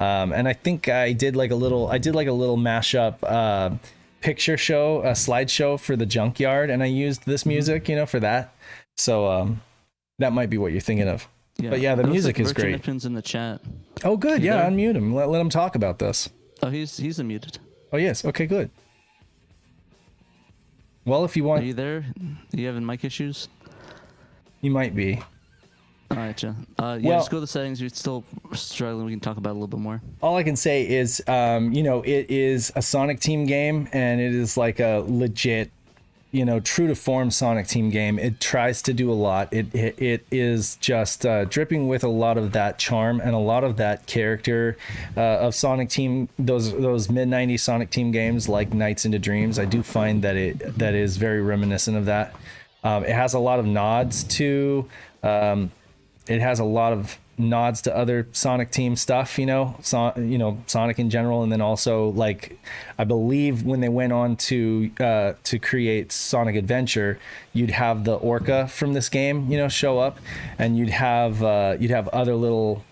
And I think I did like a little mashup picture show, a slideshow for the junkyard, and I used this music, you know, for that. So that might be what you're thinking of.
Yeah.
But yeah, the music is great.
Virgin in the chat.
Oh, good.
You
Yeah,
there?
unmute him. Let him talk about this.
Oh, he's unmuted.
Oh, yes. Okay, good. Well, if you
Are
want,
you there? Are you having mic issues?
you might be.
All right, yeah. Yeah,
Well-
just go to the settings. You're still struggling. We can talk about it a little bit more.
All I can say is, you know, it is a Sonic Team game, and it is like a legit, you know, true to form Sonic Team game. It tries to do a lot. It is just dripping with a lot of that charm and a lot of that character of Sonic Team. Those mid '90s Sonic Team games like Nights into Dreams. I do find that that is very reminiscent of that. It has a lot of nods to. It has a lot of nods to other Sonic Team stuff, you know, Sonic in general, and then also, like, I believe when they went on to create Sonic Adventure, you'd have the Orca from this game, you know, show up, and you'd have other little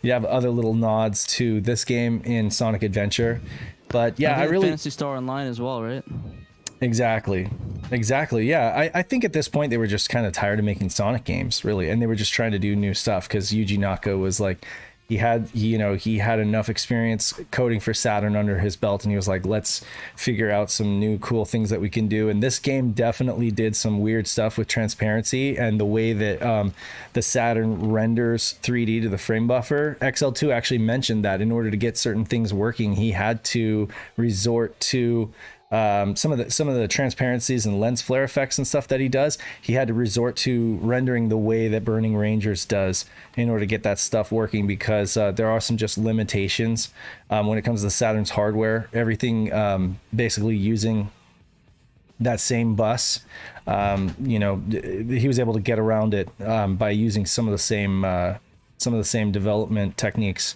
nods to this game in Sonic Adventure. But yeah, I really
Fantasy Star Online as well, right?
Exactly. Yeah, I think at this point they were just kind of tired of making Sonic games, really, and they were just trying to do new stuff because Yuji Naka was like, he had enough experience coding for Saturn under his belt, and he was like, let's figure out some new cool things that we can do. And this game definitely did some weird stuff with transparency and the way that the Saturn renders 3D to the frame buffer. XL2 actually mentioned that in order to get certain things working, he had to resort to some of the transparencies and lens flare effects and stuff that he does. He had to resort to rendering the way that Burning Rangers does in order to get that stuff working, because there are some just limitations when it comes to Saturn's hardware. Everything basically using that same bus, you know, he was able to get around it by using some of the same development techniques.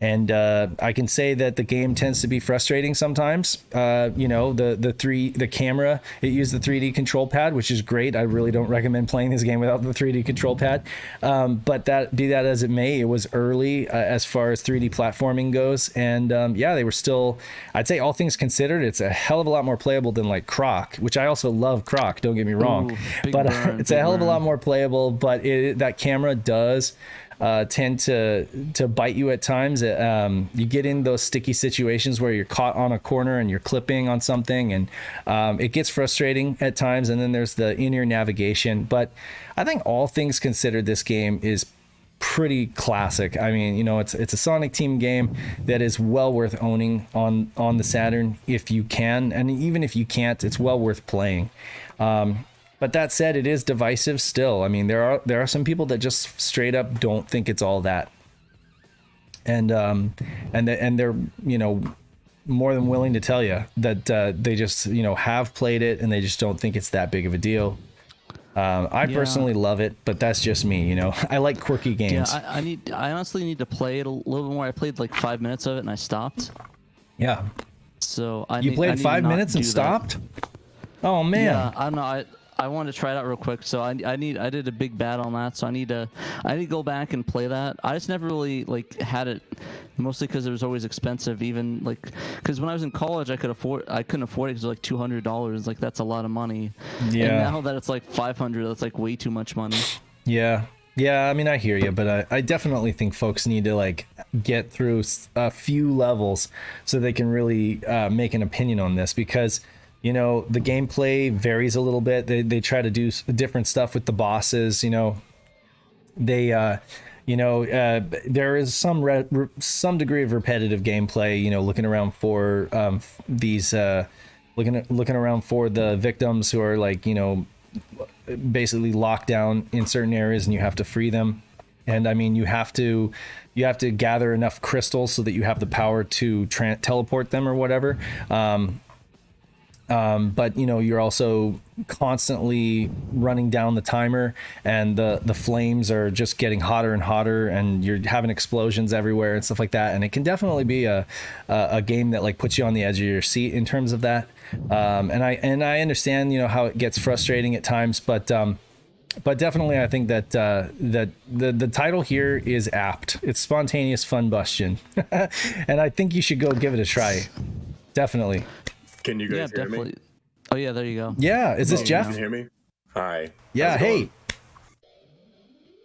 And I can say that the game tends to be frustrating sometimes. You know, the camera, it used the 3D control pad, which is great. I really don't recommend playing this game without the 3D control pad. But be that as it may, it was early as far as 3D platforming goes. And yeah, they were still, I'd say all things considered, it's a hell of a lot more playable than like Croc, which I also love Croc, don't get me wrong.
Ooh,
but
burn,
it's a hell of a
burn.
lot more playable, but that camera does tend to bite you at times. You get in those sticky situations where you're caught on a corner and you're clipping on something, and it gets frustrating at times. And then there's the in-ear navigation. But I think all things considered, this game is pretty classic. I mean, you know, it's a Sonic Team game that is well worth owning on the Saturn if you can, and even if you can't, it's well worth playing. But that said, it is divisive still. I mean, there are some people that just straight up don't think it's all that, and they're, you know, more than willing to tell you that they just, you know, have played it and they just don't think it's that big of a deal. I personally love it, but that's just me. You know, I like quirky games.
Yeah, I honestly need to play it a little bit more. I played like 5 minutes of it and I stopped.
Yeah.
So
You played 5 minutes and stopped? Oh man.
Yeah, I don't know. I wanted to try it out real quick, so I did a big bat on that, so I need to go back and play that. I just never really like had it, mostly because it was always expensive. Even like, because when I was in college, I couldn't afford it because it was like $200. Like, that's a lot of money.
Yeah.
And now that it's like $500, that's like way too much money.
Yeah. I mean, I hear you, but I definitely think folks need to like get through a few levels so they can really make an opinion on this, because, you know, the gameplay varies a little bit. They try to do different stuff with the bosses. You know, there is some degree of repetitive gameplay. You know, looking around for looking around for the victims who are, like, you know, basically locked down in certain areas, and you have to free them. And I mean, you have to gather enough crystals so that you have the power to teleport them or whatever. But, you know, you're also constantly running down the timer, and the flames are just getting hotter and hotter, and you're having explosions everywhere and stuff like that. And it can definitely be a game that like puts you on the edge of your seat in terms of that. And I understand, you know, how it gets frustrating at times, but definitely I think that the title here is apt. It's Spontaneous Fun Bustion, and I think you should go give it a try. Definitely.
Can you guys hear
definitely.
me?
Oh yeah, there you go.
Yeah, is this
You
Jeff?
can hear me? Hi.
Yeah,
How's it
hey.
going?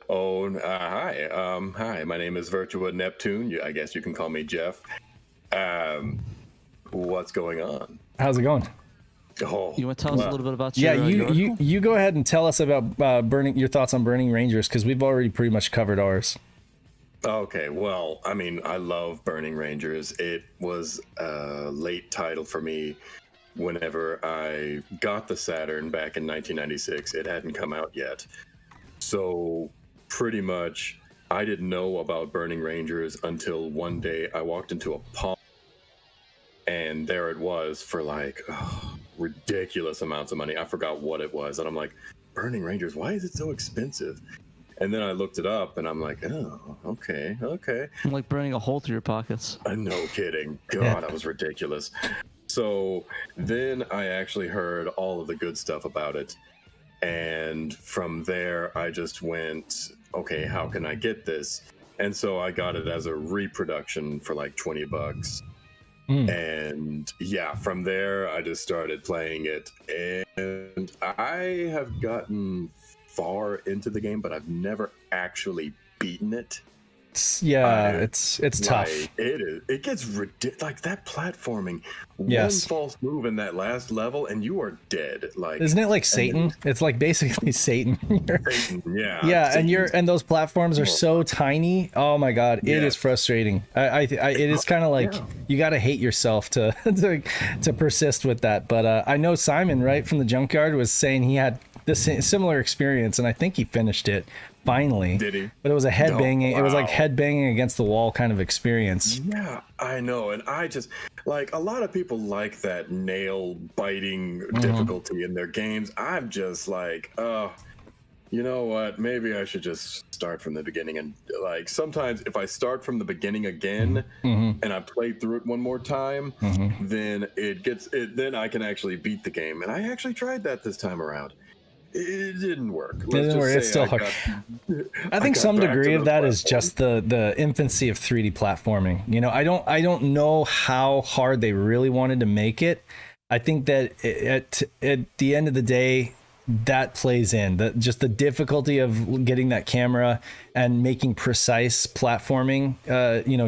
Oh, hi. Hi. My name is Virtua Neptune. I guess you can call me Jeff. What's going on?
How's it going?
Oh,
You want to tell us a little bit about
Yeah,
your article?
you go ahead and tell us about your thoughts on Burning Rangers, because we've already pretty much covered ours.
Okay, well, I mean, I love Burning Rangers. It was a late title for me whenever I got the Saturn back in 1996. It hadn't come out yet. So pretty much I didn't know about Burning Rangers until one day I walked into a pawn and there it was for like ridiculous amounts of money. I forgot what it was. And I'm like, Burning Rangers, why is it so expensive? And then I looked it up and I'm like, oh, okay.
I'm like burning a hole through your pockets.
No kidding. God, that was ridiculous. So then I actually heard all of the good stuff about it. And from there, I just went, okay, how can I get this? And so I got it as a reproduction for like $20. And yeah, from there, I just started playing it. And I have gotten far into the game, but I've never actually beaten it.
It's tough.
It gets ridiculous. Like that platforming,
Yes.
one false move in that last level and you are dead. Like,
Isn't it like Satan? It's like basically Satan.
Satan, yeah.
Yeah,
Satan's-
and those platforms are so tiny. Oh my god, it is frustrating. It is kind of like you got to hate yourself to to persist with that. But I know Simon, right from the Junkyard, was saying he had this similar experience, and I think he finished it finally.
Did he?
But it was a head banging.
wow.
It was like head banging against the wall kind of experience.
Yeah, I know. And I just like a lot of people like that nail biting difficulty in their games. I'm just like, you know what? Maybe I should just start from the beginning. And like sometimes if I start from the beginning again and I play through it one more time, then then I can actually beat the game. And I actually tried that this time around. It didn't work.
It's still hard. I think some degree of that is just the infancy of 3D platforming. You know, I don't know how hard they really wanted to make it. I think that at the end of the day, that plays in just the difficulty of getting that camera and making precise platforming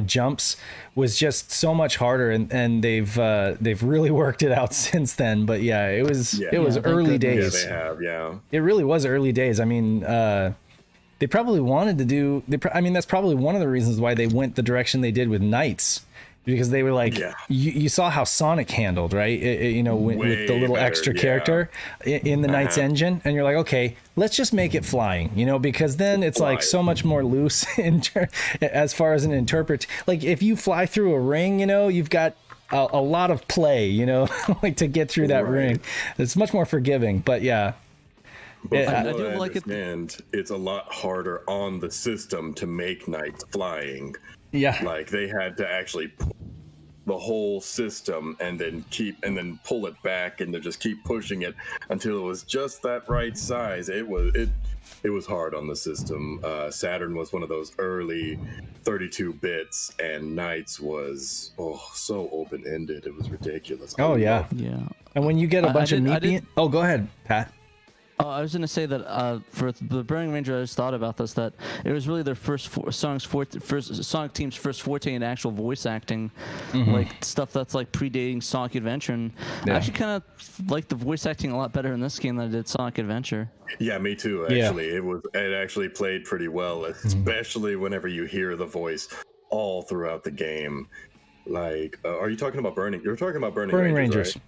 jumps was just so much harder, and they've really worked it out since then. But yeah, it was early days.
Yeah, they have. Yeah,
it really was early days. I mean, they probably wanted to do. That's probably one of the reasons why they went the direction they did with Knights, because they were like, you saw how Sonic handled, right? With the little extra character in the Knights engine, and you're like, okay, let's just make it flying, because then it's like so much more loose as far as an interpret. Like if you fly through a ring, you've got a lot of play, like to get through that ring. It's much more forgiving, but yeah.
But
I
I
do like it.
understand, it's a lot harder on the system to make Knights flying.
Yeah.
Like they had to actually pull the whole system and then pull it back and then just keep pushing it until it was just that right size. It was hard on the system. Saturn was one of those early 32 bits, and Knights was so open-ended. It was ridiculous.
Oh yeah. And when you get a bunch of meat, go ahead, Pat.
I was going to say that for the Burning Ranger, I just thought about this, that it was really their Sonic team's first forte in actual voice acting, like stuff that's like predating Sonic Adventure. And I actually kind of like the voice acting a lot better in this game than I did Sonic Adventure.
Yeah, me too. Actually, it actually played pretty well, especially whenever you hear the voice all throughout the game. Like, are you talking about Burning? You're talking about Burning Rangers. Right?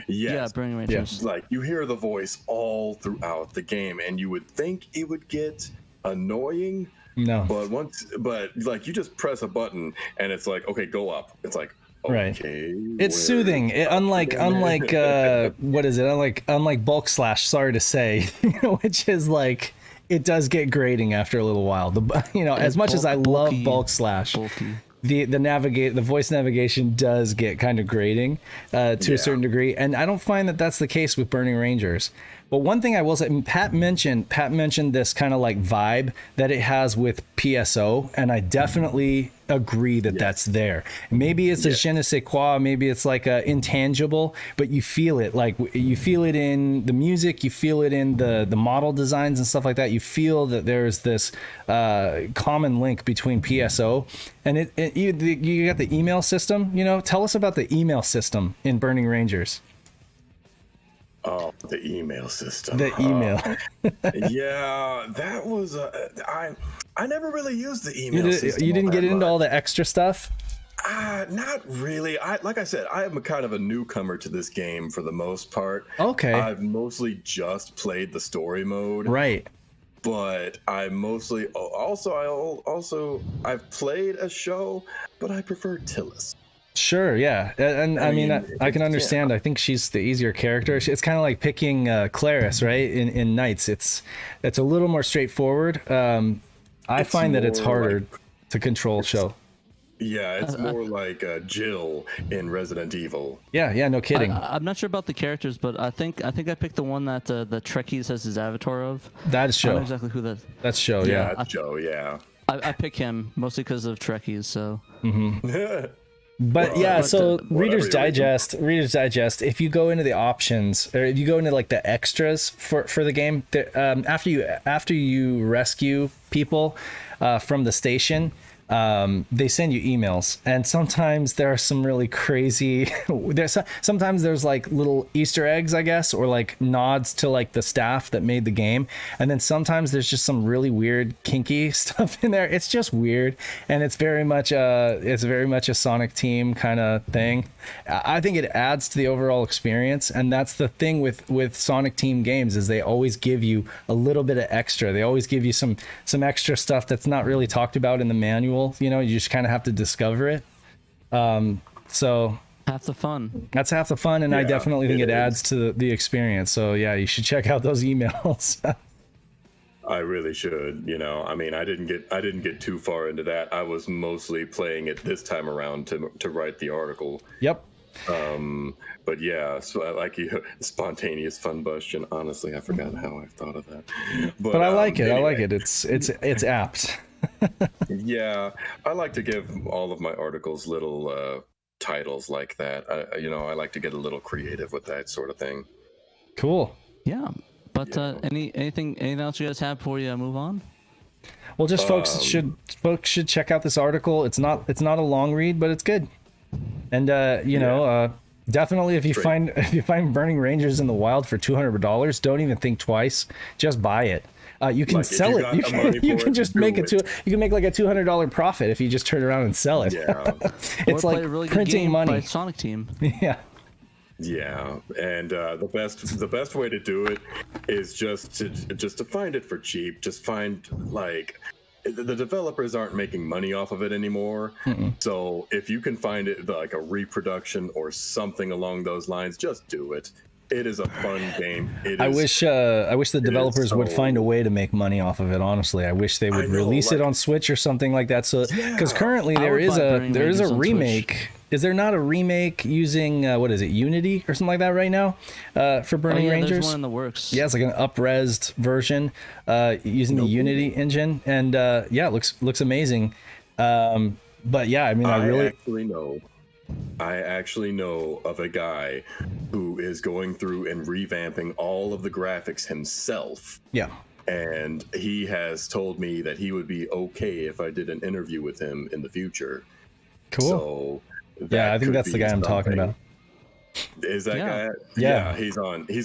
Yes.
Yeah, Burning Rangers.
Yes. Like you hear the voice all throughout the game, and you would think it would get annoying.
No.
But like you just press a button and it's like, okay, go up. It's like, okay.
Right. It's soothing. Unlike what is it? Unlike Bulk Slash, sorry to say, which is like it does get grating after a little while. As much as I love Bulk Slash. The voice navigation does get kind of grating to a certain degree, and I don't find that that's the case with Burning Rangers. But one thing I will say, Pat mentioned this kind of like vibe that it has with PSO, and I definitely agree that that's there. Maybe it's a je ne sais quoi, maybe it's like a intangible, but you feel it. Like you feel it in the music, you feel it in the model designs and stuff like that. You feel that there's this common link between PSO and you got the email system. You know, tell us about the email system in Burning Rangers.
Oh, the email system.
The email.
Yeah, that was I never really used the email system.
You didn't get into all the extra stuff?
Not really. Like I said, I am kind of a newcomer to this game for the most part.
Okay.
I've mostly just played the story mode.
Right.
But I mostly I've played a show, but I prefer Tillis.
Sure, yeah, and I mean I can understand. I think she's the easier character. It's kind of like picking Claris, right? In Knights, it's a little more straightforward. I find that it's harder to control.
Yeah, it's more like Jill in Resident Evil.
Yeah, no kidding.
I'm not sure about the characters, but I think I picked the one that the Trekkies has his avatar of.
That's Show.
I don't know exactly who that.
That's Show. Yeah,
that's Joe. Yeah.
I pick him mostly because of Trekkies. So.
But yeah, so Reader's Digest. If you go into the options, or if you go into like the extras for the game, after you rescue people from the station, they send you emails, and sometimes there are some really crazy. Sometimes there's like little Easter eggs, I guess, or like nods to like the staff that made the game, and then sometimes there's just some really weird, kinky stuff in there. It's just weird, and it's very much a Sonic Team kind of thing. I think it adds to the overall experience, and that's the thing with Sonic Team games is they always give you a little bit of extra. They always give you some extra stuff that's not really talked about in the manual. You know, you just kind of have to discover it. So
half the fun.
That's half the fun, and I definitely think it adds to the experience. So yeah, you should check out those emails.
I really should. You know, I mean, I didn't get too far into that. I was mostly playing it this time around to write the article.
Yep.
But yeah, so like spontaneous fun bustion. Honestly, I forgot how I thought of that. But
I like it.
Anyway.
I like it. It's apt.
Yeah, I like to give all of my articles little titles like that. I like to get a little creative with that sort of thing.
Cool.
Yeah, but anything else you guys have before you move on?
Well, just folks should check out this article. It's not a long read, but it's good. And definitely if you find Burning Rangers in the wild for $200, don't even think twice. Just buy it. You can sell it. You can just make you can make like a $200 profit if you just turn around and sell it.
Yeah,
it's like
a really
printing
good game
money.
by Sonic Team.
Yeah.
Yeah, and the best way to do it is just to find it for cheap. Just find like the developers aren't making money off of it anymore. So if you can find it like a reproduction or something along those lines, just do it. It is a fun game. I wish
the developers would find a way to make money off of it. Honestly, I wish they would release it on Switch or something like that. So, because currently there is a remake. Is there not a remake using what is it, Unity or something like that right now for Burning Rangers?
There's one in the works.
Yeah, it's like an up-resed version using the Unity engine, and it looks amazing. But yeah, I mean,
I actually know of a guy who is going through and revamping all of the graphics himself.
Yeah.
And he has told me that he would be okay if I did an interview with him in the future.
Cool.
So
yeah, I think that's the guy I'm talking about.
Is that guy? Yeah, he's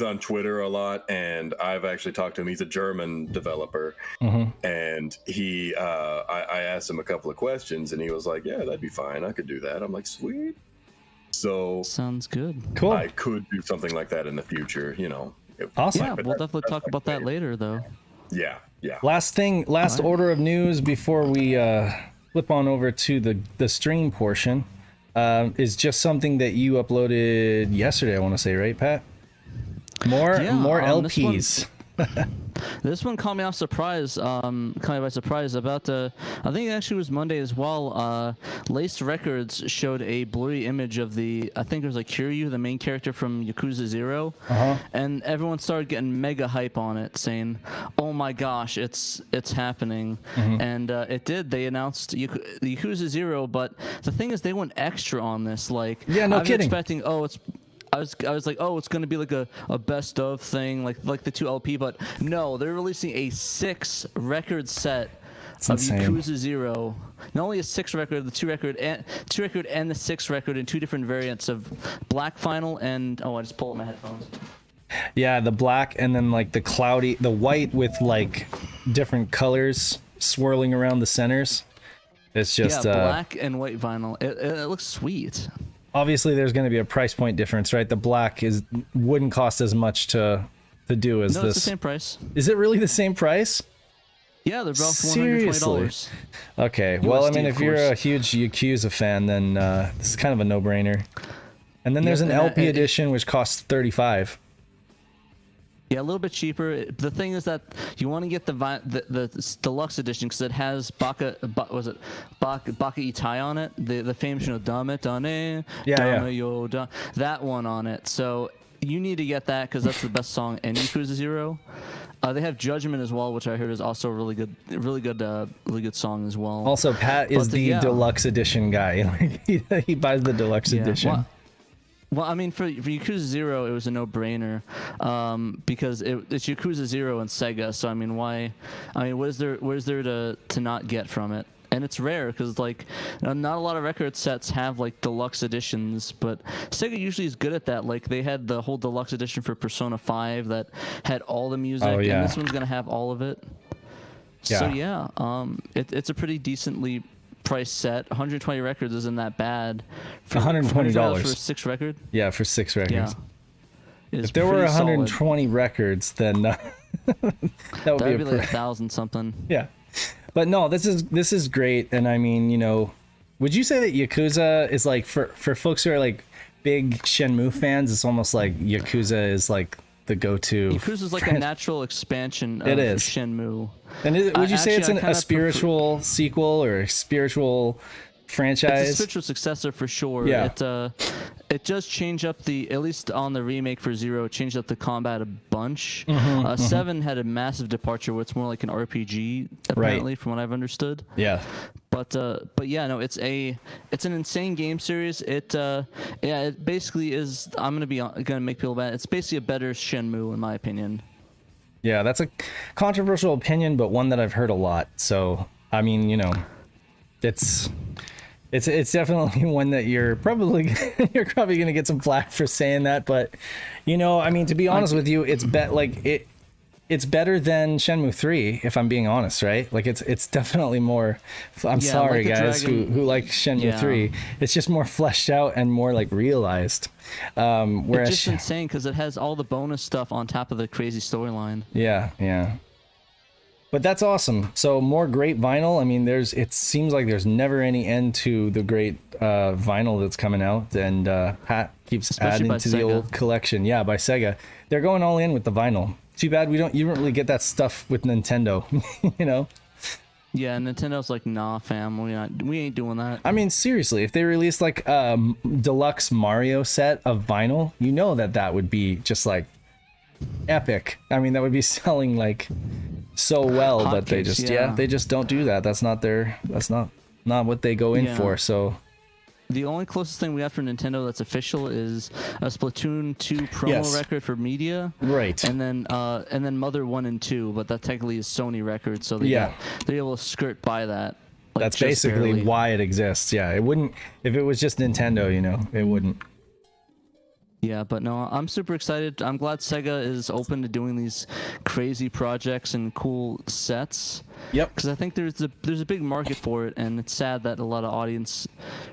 on Twitter a lot, and I've actually talked to him. He's a German developer, and he I asked him a couple of questions, and he was like, "Yeah, that'd be fine. I could do that." I'm like, "Sweet." So
sounds good.
Cool.
I could do something like that in the future.
Awesome.
Yeah, we'll definitely talk about that later, though.
Yeah.
Last order of news before we flip on over to the stream portion. Is just something that you uploaded yesterday, I want to say, right, Pat? More LPs.
This one caught me off surprise. Caught me by surprise. About I think it actually was Monday as well. Laced Records showed a blurry image of I think it was like Kiryu, the main character from Yakuza 0, and everyone started getting mega hype on it, saying, "Oh my gosh, it's happening!" And it did. They announced the Yakuza 0, but the thing is, they went extra on this. Like,
yeah, no
I was
kidding.
expecting, I was like, oh, it's gonna be like a best of thing, like the 2 LP, but no, they're releasing a 6 record set of
insane.
Yakuza 0. Not only a 6 record, the 2 record and the 6 record in 2 different variants of black vinyl and I just pulled up my headphones.
Yeah, the black and then like the white with like different colors swirling around the centers. It's just
black and white vinyl. It looks sweet.
Obviously there's going to be a price point difference, right? The black wouldn't cost as much to do as
No,
this.
it's the same price.
Is it really the same price?
Yeah, they're both $120.
Okay, well, I
USD,
mean,
of
if you're
course.
a huge Yakuza fan, then this is kind of a no-brainer. And then there's an
and
LP edition which costs $35.
Yeah, a little bit cheaper. The thing is that you want to get the deluxe edition because it has Baka Itai on it, the famous Dame Dane, Dame Yo Da, that one on it. So you need to get that because that's the best song in Yakuza 0. They have Judgment as well, which I heard is also a really good song as well.
Also, Pat is the deluxe edition guy. He buys the deluxe edition.
Well, I mean, for Yakuza 0, it was a no-brainer because it's Yakuza 0 and Sega. So I mean, why? I mean, what is there to not get from it? And it's rare because like not a lot of record sets have like deluxe editions, but Sega usually is good at that. Like they had the whole deluxe edition for Persona 5 that had all the music, and this one's gonna have all of it.
Yeah.
So yeah, it's a pretty decently price set. 120 records isn't that bad.
For $120
for a 6 record.
Yeah, for 6 records.
Yeah.
If there were 120 records, then that would be
like 1,000 something.
Yeah, but no, this is great, and I mean, you know, would you say that Yakuza is like for folks who are like big Shenmue fans? It's almost like Yakuza is like the go-to.
Yakuza is like a natural expansion of Shenmue.
And would you say it's a spiritual sequel or a spiritual franchise?
It's a spiritual successor for sure.
Yeah.
It does change up at least on the remake for 0, it changed up the combat a bunch. 7 had a massive departure where it's more like an RPG apparently, from what I've understood.
Yeah.
But yeah, no, it's an insane game series. It basically is. I'm gonna make people mad. It's basically a better Shenmue in my opinion.
Yeah, that's a controversial opinion, but one that I've heard a lot. So I mean, you know, it's definitely one that you're probably gonna get some flack for saying that. But you know, I mean, to be honest with you, it's better than Shenmue 3, if I'm being honest, right? Like it's definitely more. I'm sorry,
like
guys, who like Shenmue 3. It's just more fleshed out and more like realized. Whereas
it's just insane because it has all the bonus stuff on top of the crazy storyline.
Yeah. But that's awesome. So more great vinyl. I mean, it seems like there's never any end to the great vinyl that's coming out, and Pat keeps
Especially
adding to
Sega.
the old collection. Yeah, by Sega. They're going all in with the vinyl. Too bad you don't really get that stuff with Nintendo, you know?
Yeah, Nintendo's like, nah, fam, we ain't doing that.
I mean, seriously, if they released like a deluxe Mario set of vinyl, you know that would be just like epic. I mean, that would be selling like so well, but they just don't do that. That's not what they go in for. So
the only closest thing we have for Nintendo that's official is a Splatoon 2 promo record for media,
right?
And then Mother 1 and 2, but that technically is Sony records, so they're able to skirt by that. Like,
that's basically
barely.
why it exists. Yeah, it wouldn't if it was just Nintendo. You know, it wouldn't.
Yeah, but no, I'm super excited. I'm glad Sega is open to doing these crazy projects and cool sets.
Yep.
Because I think there's a big market for it, and it's sad that a lot of audience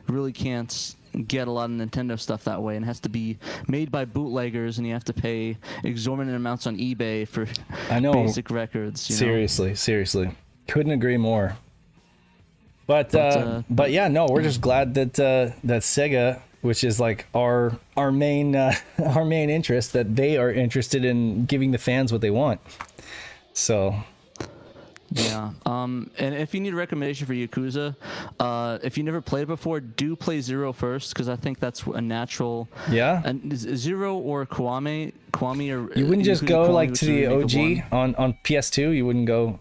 really can't get a lot of Nintendo stuff that way, and has to be made by bootleggers, and you have to pay exorbitant amounts on eBay for basic records. You know?
Seriously, couldn't agree more. But yeah, no, we're just glad that Sega, which is like our main interest, that they are interested in giving the fans what they want. So
Yeah. And if you need a recommendation for Yakuza, if you never played it before, do play Zero first, because I think that's a natural.
yeah,
And Zero or Kiwami or
you wouldn't just
Yakuza
go
Kiwami,
like
which
to
is a
the
remake of one.
OG on PS2. You wouldn't go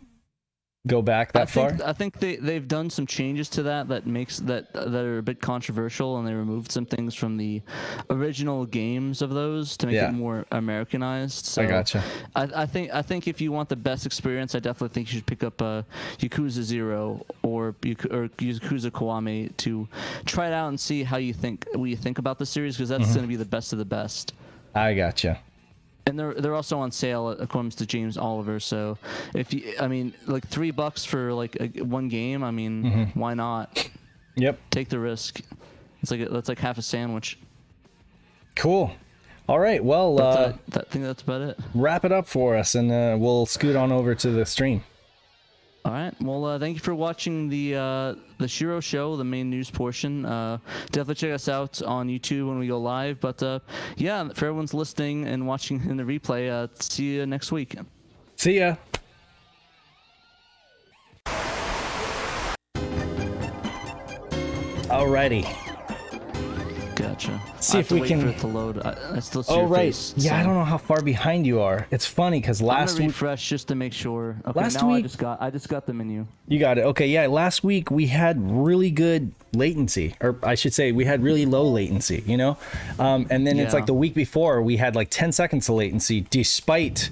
back that far.
I think they've done some changes to that makes that are a bit controversial, and they removed some things from the original games of those to make
Yeah.
it more Americanized. So
I gotcha.
I think if you want the best experience, I definitely think you should pick up Yakuza 0 or Yakuza Kiwami to try it out and see what you think about the series, because that's going to be the best of the best.
I gotcha.
And they're also on sale according to James Oliver. So if you, I mean, like $3 for like one game, I mean, why not?
Yep.
Take the risk. That's like half a sandwich.
Cool. All right. Well,
I think that's about it.
wrap it up for us, and we'll scoot on over to the stream.
All right. Well, thank you for watching the SHIRO show, the main news portion. Definitely check us out on YouTube when we go live. But yeah, for everyone's listening and watching in the replay, see you next week.
See ya. Alrighty.
Gotcha.
See
I
if
have to
we
wait
can-
for it to load. I still see
Oh
your
right.
face,
Yeah, I
so-
don't know how far behind you are. It's funny because
I'm
last
gonna
week
refresh just to make sure. Okay,
Last
now
week-
I just got the menu.
you got it. Okay, yeah. Last week we had really good latency, or I should say, we had really low latency. You know, and then it's
Yeah.
like the week before we had like 10 seconds of latency, despite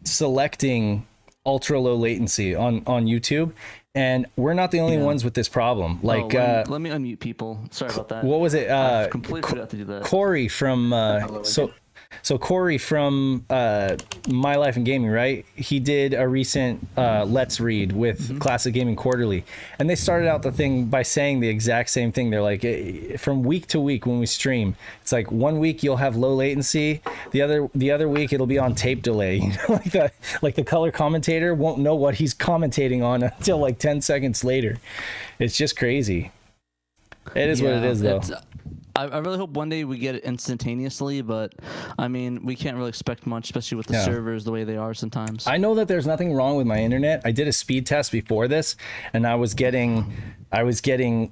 selecting ultra low latency on YouTube. And we're not the only ones with this problem. Like,
let me unmute people. Sorry about that.
what was it?
I completely forgot to do that.
Corey from so Corey from My Life in Gaming, right? He did a recent Let's Read with Classic Gaming Quarterly, and they started out the thing by saying the exact same thing. They're like, from week to week when we stream, it's like 1 week you'll have low latency, the other week it'll be on tape delay. You know, like the color commentator won't know what he's commentating on until like 10 seconds later. It's just crazy. It is what it is, though.
I really hope one day we get it instantaneously, but I mean, we can't really expect much, especially with the servers the way they are sometimes.
I know that there's nothing wrong with my internet. I did a speed test before this, and I was getting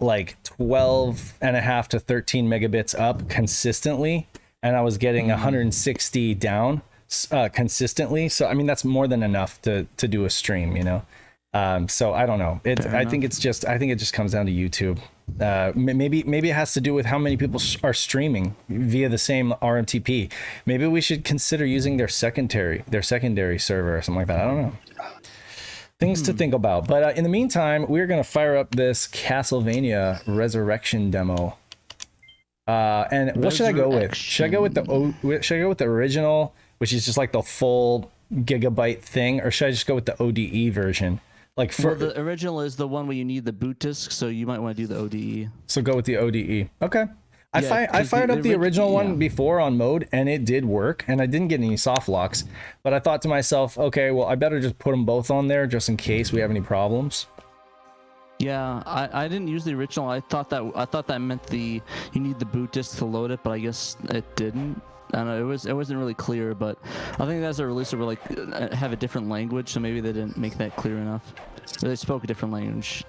like 12 and a half to 13 megabits up consistently, and I was getting 160 down consistently. So I mean, that's more than enough to do a stream, you know. So I don't know. I think it just comes down to YouTube. Maybe it has to do with how many people are streaming via the same RMTP. Maybe we should consider using their secondary server or something like that. I don't know. Things to think about. But in the meantime, we're gonna fire up this Castlevania Resurrection demo. And what should I go with? Should I go with the original, which is just like the full gigabyte thing, or should I just go with the ODE version? Like for
the original is the one where you need the boot disc, so you might want to do the ODE.
So go with the ODE. Okay.
Yeah,
I fired up the original one
yeah.
before on mode, and it did work, and I didn't get any soft locks. But I thought to myself, okay, well, I better just put them both on there just in case we have any problems.
Yeah, I didn't use the original. I thought that meant you need the boot disc to load it, but I guess it didn't. I don't know, it wasn't really clear, but I think as a releaser we're like have a different language, so maybe they didn't make that clear enough. Or they spoke a different language,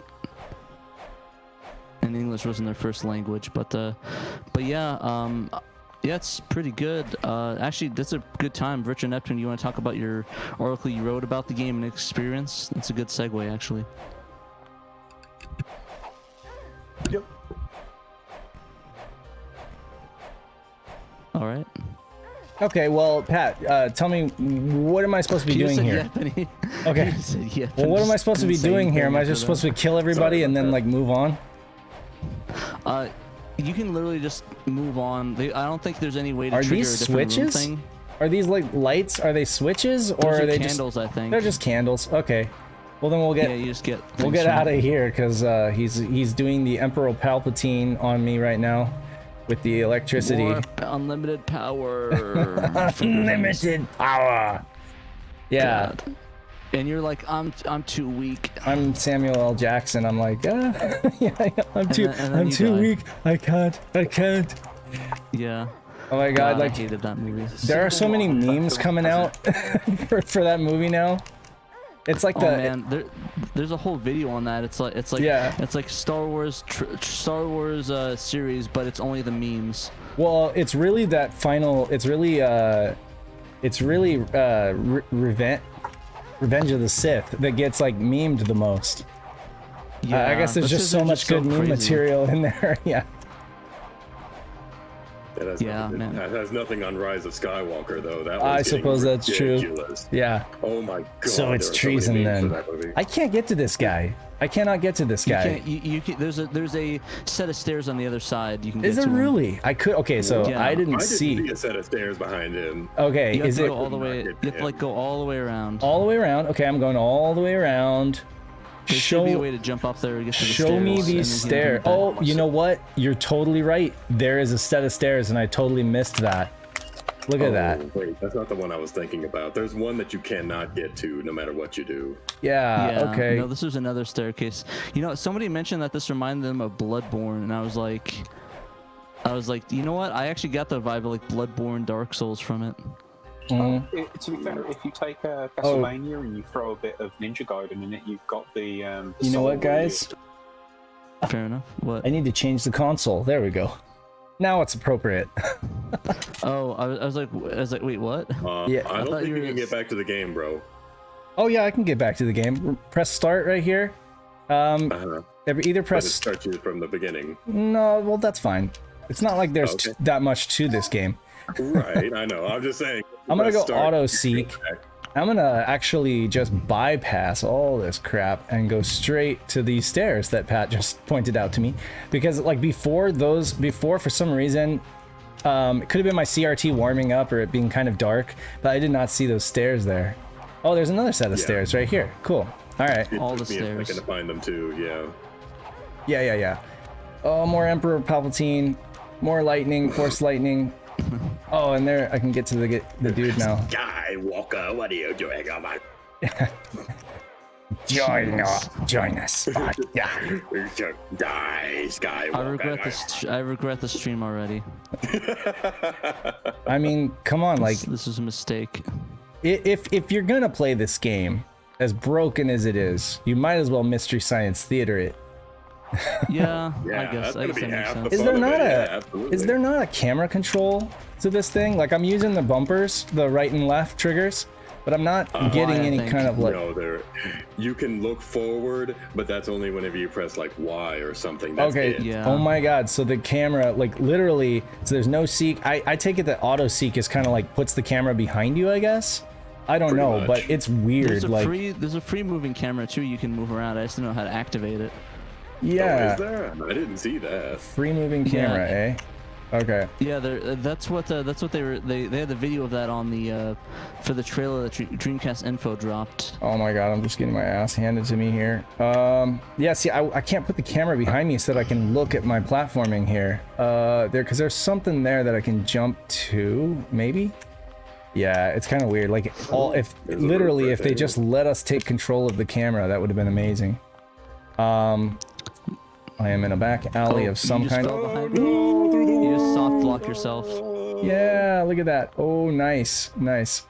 and English wasn't their first language. But yeah, yeah, it's pretty good. Actually, that's a good time. Virtual Neptune, you want to talk about your article you wrote about the game and experience? That's a good segue, actually.
Yep.
All right.
Okay, well, Pat, tell me, what am I supposed to be doing here? Okay. Well, what am I supposed to be doing here? Am I just supposed to kill everybody and then like move on?
You can literally just move on. I don't think there's any way to
Are
trigger
these
a different room
switches?
thing.
Are these like lights? Are they switches or
Those
are they
candles,
just?
I think.
They're just candles. Okay. Well, then
Yeah, you just get.
we'll get out of here because he's doing the Emperor Palpatine on me right now with the electricity.
Unlimited power.
Unlimited power. Yeah.
God. And you're like, I'm too weak.
I'm Samuel L. Jackson. I'm like, yeah, I'm
then you
too
die.
weak. I can't.
Yeah.
Oh my God!
I
Like,
hated that movie.
there are so many memes coming out for that movie now. It's like
Oh
the
man, there's a whole video on that. It's like
Yeah.
it's like Star Wars series, but it's only the memes.
well, it's really that final. It's really Revenge of the Sith that gets like memed the most.
Yeah,
I guess there's
that's
just so much good meme
crazy.
material in there. Yeah.
Yeah, man.
That has nothing on Rise of Skywalker though. That was
I
getting
suppose that's true.
ridiculous.
Yeah.
Oh my god.
So it's
there are so
treason
many memes
then.
for that movie.
I can't get to this guy. I cannot get to this guy.
You can't, there's a set of stairs on the other side. You can.
Is
get
it
to him.
really? I could. Okay, so
Yeah.
I didn't
I
see.
didn't see a set of stairs behind him.
Okay,
You have
is
to
it
go all the way. You have to like go all the way around.
all the way around? Okay, I'm going all the way around.
There should be a way to jump up there and get to the stairs.
Show me
and
these
then
stairs.
you can
Oh, you know what? You're totally right. There is a set of stairs, and I totally missed that. Look at that.
Wait, that's not the one I was thinking about. There's one that you cannot get to no matter what you do.
Yeah.
Yeah,
Okay.
No, this was another staircase. You know, somebody mentioned that this reminded them of Bloodborne, and I was like, you know what? I actually got the vibe of like Bloodborne, Dark Souls from it.
To be fair, if you take Castlevania and you throw a bit of Ninja Gaiden in it, you've got the.
You know
soul
what, guys?
Fair enough. What?
I need to change the console. There we go. Now it's appropriate.
Oh, I was like, wait, what?
Yeah.
I don't
thought
think
you
you
were-
can get back to the game, bro.
Oh yeah, I can get back to the game. Press start right here.
Uh-huh.
Either
But
press.
it starts you from the beginning.
No, well that's fine. It's not like there's
Okay.
that much to this game.
Right, I know. I'm just saying.
I'm gonna
press
go
start,
auto
you
seek.
go back.
I'm gonna actually just bypass all this crap and go straight to these stairs that Pat just pointed out to me, because like before for some reason, it could have been my CRT warming up or it being kind of dark, but I did not see those stairs there. Oh, there's another set of
Yeah.
stairs right here. Cool. All right.
It
All
took
the
me a second
stairs.
to find them too. Yeah.
Yeah. Oh, more Emperor Palpatine, more lightning, Force lightning. Oh, and there I can get to the dude now.
Skywalker, what are you doing on my?
Join us. Yeah.
Die, Skywalker.
I regret the stream already.
I mean, come on, like
This was a mistake.
if you're gonna play this game, as broken as it is, you might as well Mystery Science Theater it.
Yeah,
Yeah,
I guess
that's gonna
that
be
makes
half
sense.
the
Is there
fun of
not
it,
a
yeah, absolutely.
is there not a camera control to this thing? Like I'm using the bumpers, the right and left triggers, but I'm not getting
I
any
think.
kind of like.
No, there. You can look forward, but that's only whenever you press like Y or something. That's
Okay.
it.
Yeah.
Oh my God. So the camera, like literally, so there's no seek. I take it that auto seek is kind of like puts the camera behind you, I guess. I don't
Pretty
know,
much.
but it's weird.
There's a
Like,
there's a free moving camera too. You can move around. I just don't know how to activate it.
Oh,
yeah,
is there? I didn't see that.
free moving camera, eh? Okay.
Yeah, that's what they had the video of that on the for the trailer that Dreamcast Info dropped.
Oh my God, I'm just getting my ass handed to me here. Yeah, see, I can't put the camera behind me so that I can look at my platforming here. Because there's something there that I can jump to, maybe. Yeah, it's kind of weird. Like,
There's a
literally,
roof
if
right
they
there.
just let us take control of the camera, that would have been amazing. I am in a back alley
Oh,
of some
you just
kind.
fell behind- You just soft lock yourself.
Yeah, look at that. Oh, nice.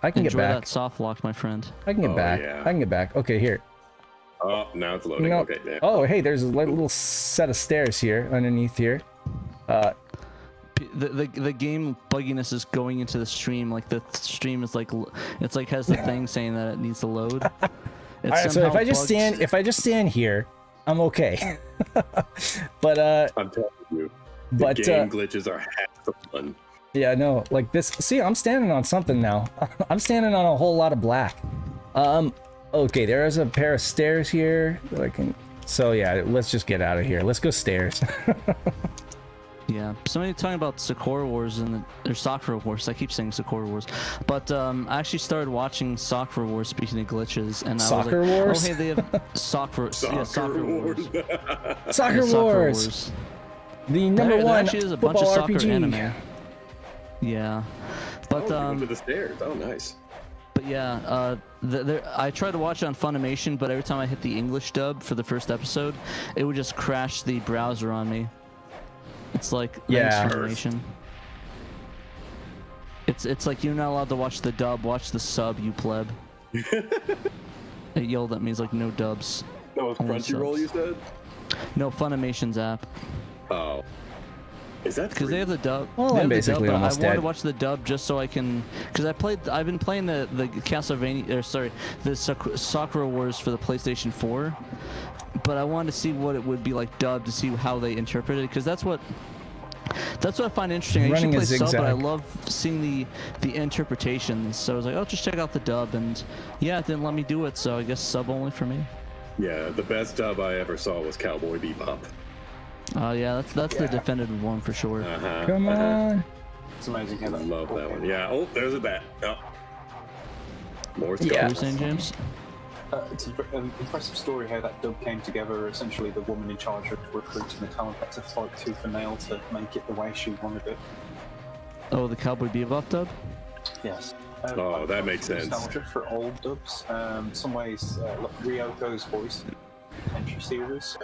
I can
Enjoy
get back.
that soft lock, my friend.
I can get
Oh,
back.
yeah.
I can get back. Okay, here.
Oh, now it's loading.
No.
Okay. Yeah.
Oh, hey, there's a little set of stairs here underneath here.
The game bugginess is going into the stream. Like the stream is like it's like has the thing saying that it needs to load. It's
All right, so if
somehow
I just
bugged.
stand, here, I'm okay. But
I'm telling you, the
But,
game glitches are half the fun.
yeah, no, like this. See, I'm standing on something now. I'm standing on a whole lot of black. Okay, there is a pair of stairs here that I can. So yeah, let's just get out of here. Let's go stairs.
Yeah, somebody talking about Sakura Wars or Sakura Wars. I keep saying Sakura Wars, but I actually started watching Sakura Wars. Speaking of glitches, and
Soccer
I was like,
Wars?
oh hey, they have Sakura. Yeah, Sakura Wars.
Soccer
Yeah,
Wars, the number
There
one
actually is a bunch
football
of soccer
RPG.
anime. Yeah, but
Oh, you went to the stairs. Oh, nice.
But yeah, I tried to watch it on Funimation, but every time I hit the English dub for the first episode, it would just crash the browser on me. It's like
Yeah.
thanks, Funimation. It's like you're not allowed to watch the dub, watch the sub, you pleb. It yelled at me. It's like no dubs.
No, it's
Only
Crunchyroll,
subs.
you said?
No, Funimation's app.
Oh. Is that
Because they have the dub.
Well,
they
I'm
have the
basically
dub, but
almost
I wanted
dead.
to watch the dub just so I can. Because I've been playing the Castlevania, or sorry, the Sakura Wars for the PlayStation 4. But I wanted to see what it would be like dubbed to see how they interpret it. Because that's what I find interesting. I
Running
usually
a
play sub, but I
zigzag.
love seeing the interpretations. So I was like, oh, just check out the dub, and yeah, it didn't let me do it. So I guess sub only for me.
Yeah, the best dub I ever saw was Cowboy Bebop.
Yeah, that's the definitive one for sure.
Uh-huh.
Come on.
It's amazing how
I
that.
love that one. Yeah. Oh, there's a bat. Oh. More
Yeah.
What were you
skulls.
saying, James?
It's an impressive story how that dub came together. Essentially, the woman in charge of recruiting the talent had to fight tooth and nail to make it the way she wanted it.
Oh, the Cowboy Bebop dub?
Yes.
Oh, that makes sense.
Nostalgia for old dubs. In some ways, like Ryoko's voice in the Tenchi series,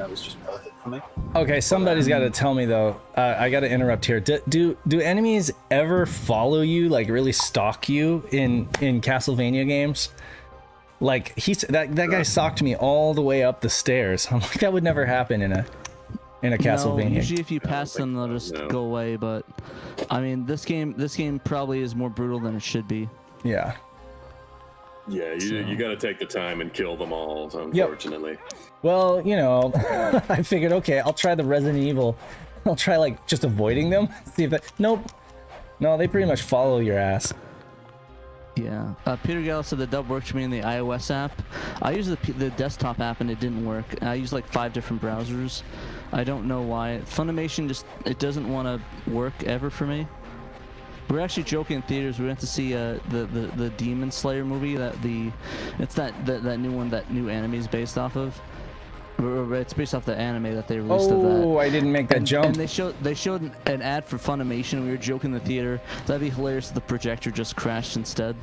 was just perfect for me.
Okay, somebody's got to tell me though. I got to interrupt here. Do enemies ever follow you, like really stalk you in Castlevania games? Like that guy stalked me all the way up the stairs. I'm like, that would never happen in a Castlevania.
No, usually if you pass them, they'll just
no.
go away. But I mean, this game probably is more brutal than it should be.
Yeah.
Yeah, you got to take the time and kill them all, unfortunately.
Well, I figured, okay, I'll try the Resident Evil. I'll try like just avoiding them. See if that. Nope. No, they pretty much follow your ass.
Yeah. Peter Gallo said the dub worked for me in the iOS app. I used the desktop app and it didn't work. I used like 5 different browsers. I don't know why. Funimation it doesn't want to work ever for me. We were actually joking in theaters. We went to see the Demon Slayer movie. That new one that new anime is based off of. It's based off the anime that they released of that.
Oh, I didn't make that jump.
And they showed an ad for Funimation. We were joking in the theater. That'd be hilarious if the projector just crashed instead.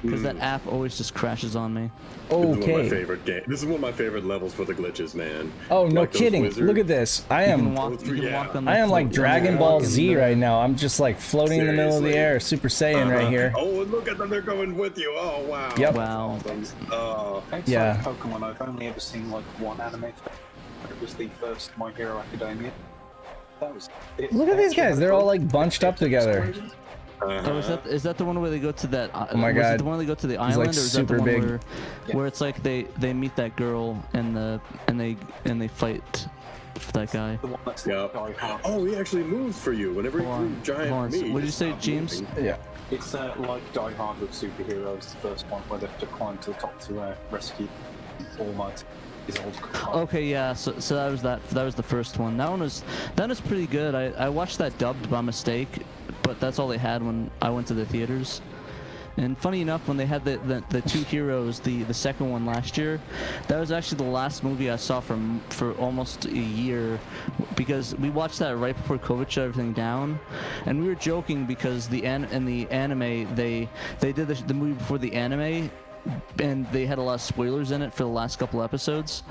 Because that app always just crashes on me.
This is one of my
Okay.
favorite games. This is one of my favorite levels for the glitches, man.
Oh, no
Like those
kidding.
wizards.
Look at this. I
You can
am
walk, you can
yeah.
walk on the
I am like
float.
Dragon
Yeah.
Ball Z right now. I'm just like floating in the middle of the
Seriously.
air, Super Saiyan right here.
Oh, and look at them. They're going with you. Oh, wow.
Yep.
Wow.
Oh,
Outside
Yeah.
of Pokemon, I've only ever seen like one anime. It was the first My Hero Academia.
Look at these guys. They're all like bunched up together.
Oh, is that the one where they go to that?
Oh my
was
God.
it the one where they go to the
He's,
island,
like,
or is
super
that the one
big.
where it's like they meet that girl and they fight that guy?
The one that's
Yep.
Die Hard.
Oh, he actually moves for you whenever
Hold
you
on,
giant
hold on.
meat.
What did you say,
Stop
James?
moving.
Yeah.
It's like Die Hard with superheroes, the first one where they have to climb to the top to rescue All Might. His old
Okay, yeah. So that was that was the first one. That one was pretty good. I watched that dubbed by mistake, but that's all they had when I went to the theaters. And funny enough, when they had the two heroes, the second one last year, that was actually the last movie I saw for almost a year, because we watched that right before COVID shut everything down, and we were joking because in the anime they did the movie before the anime. And they had a lot of spoilers in it for the last couple episodes,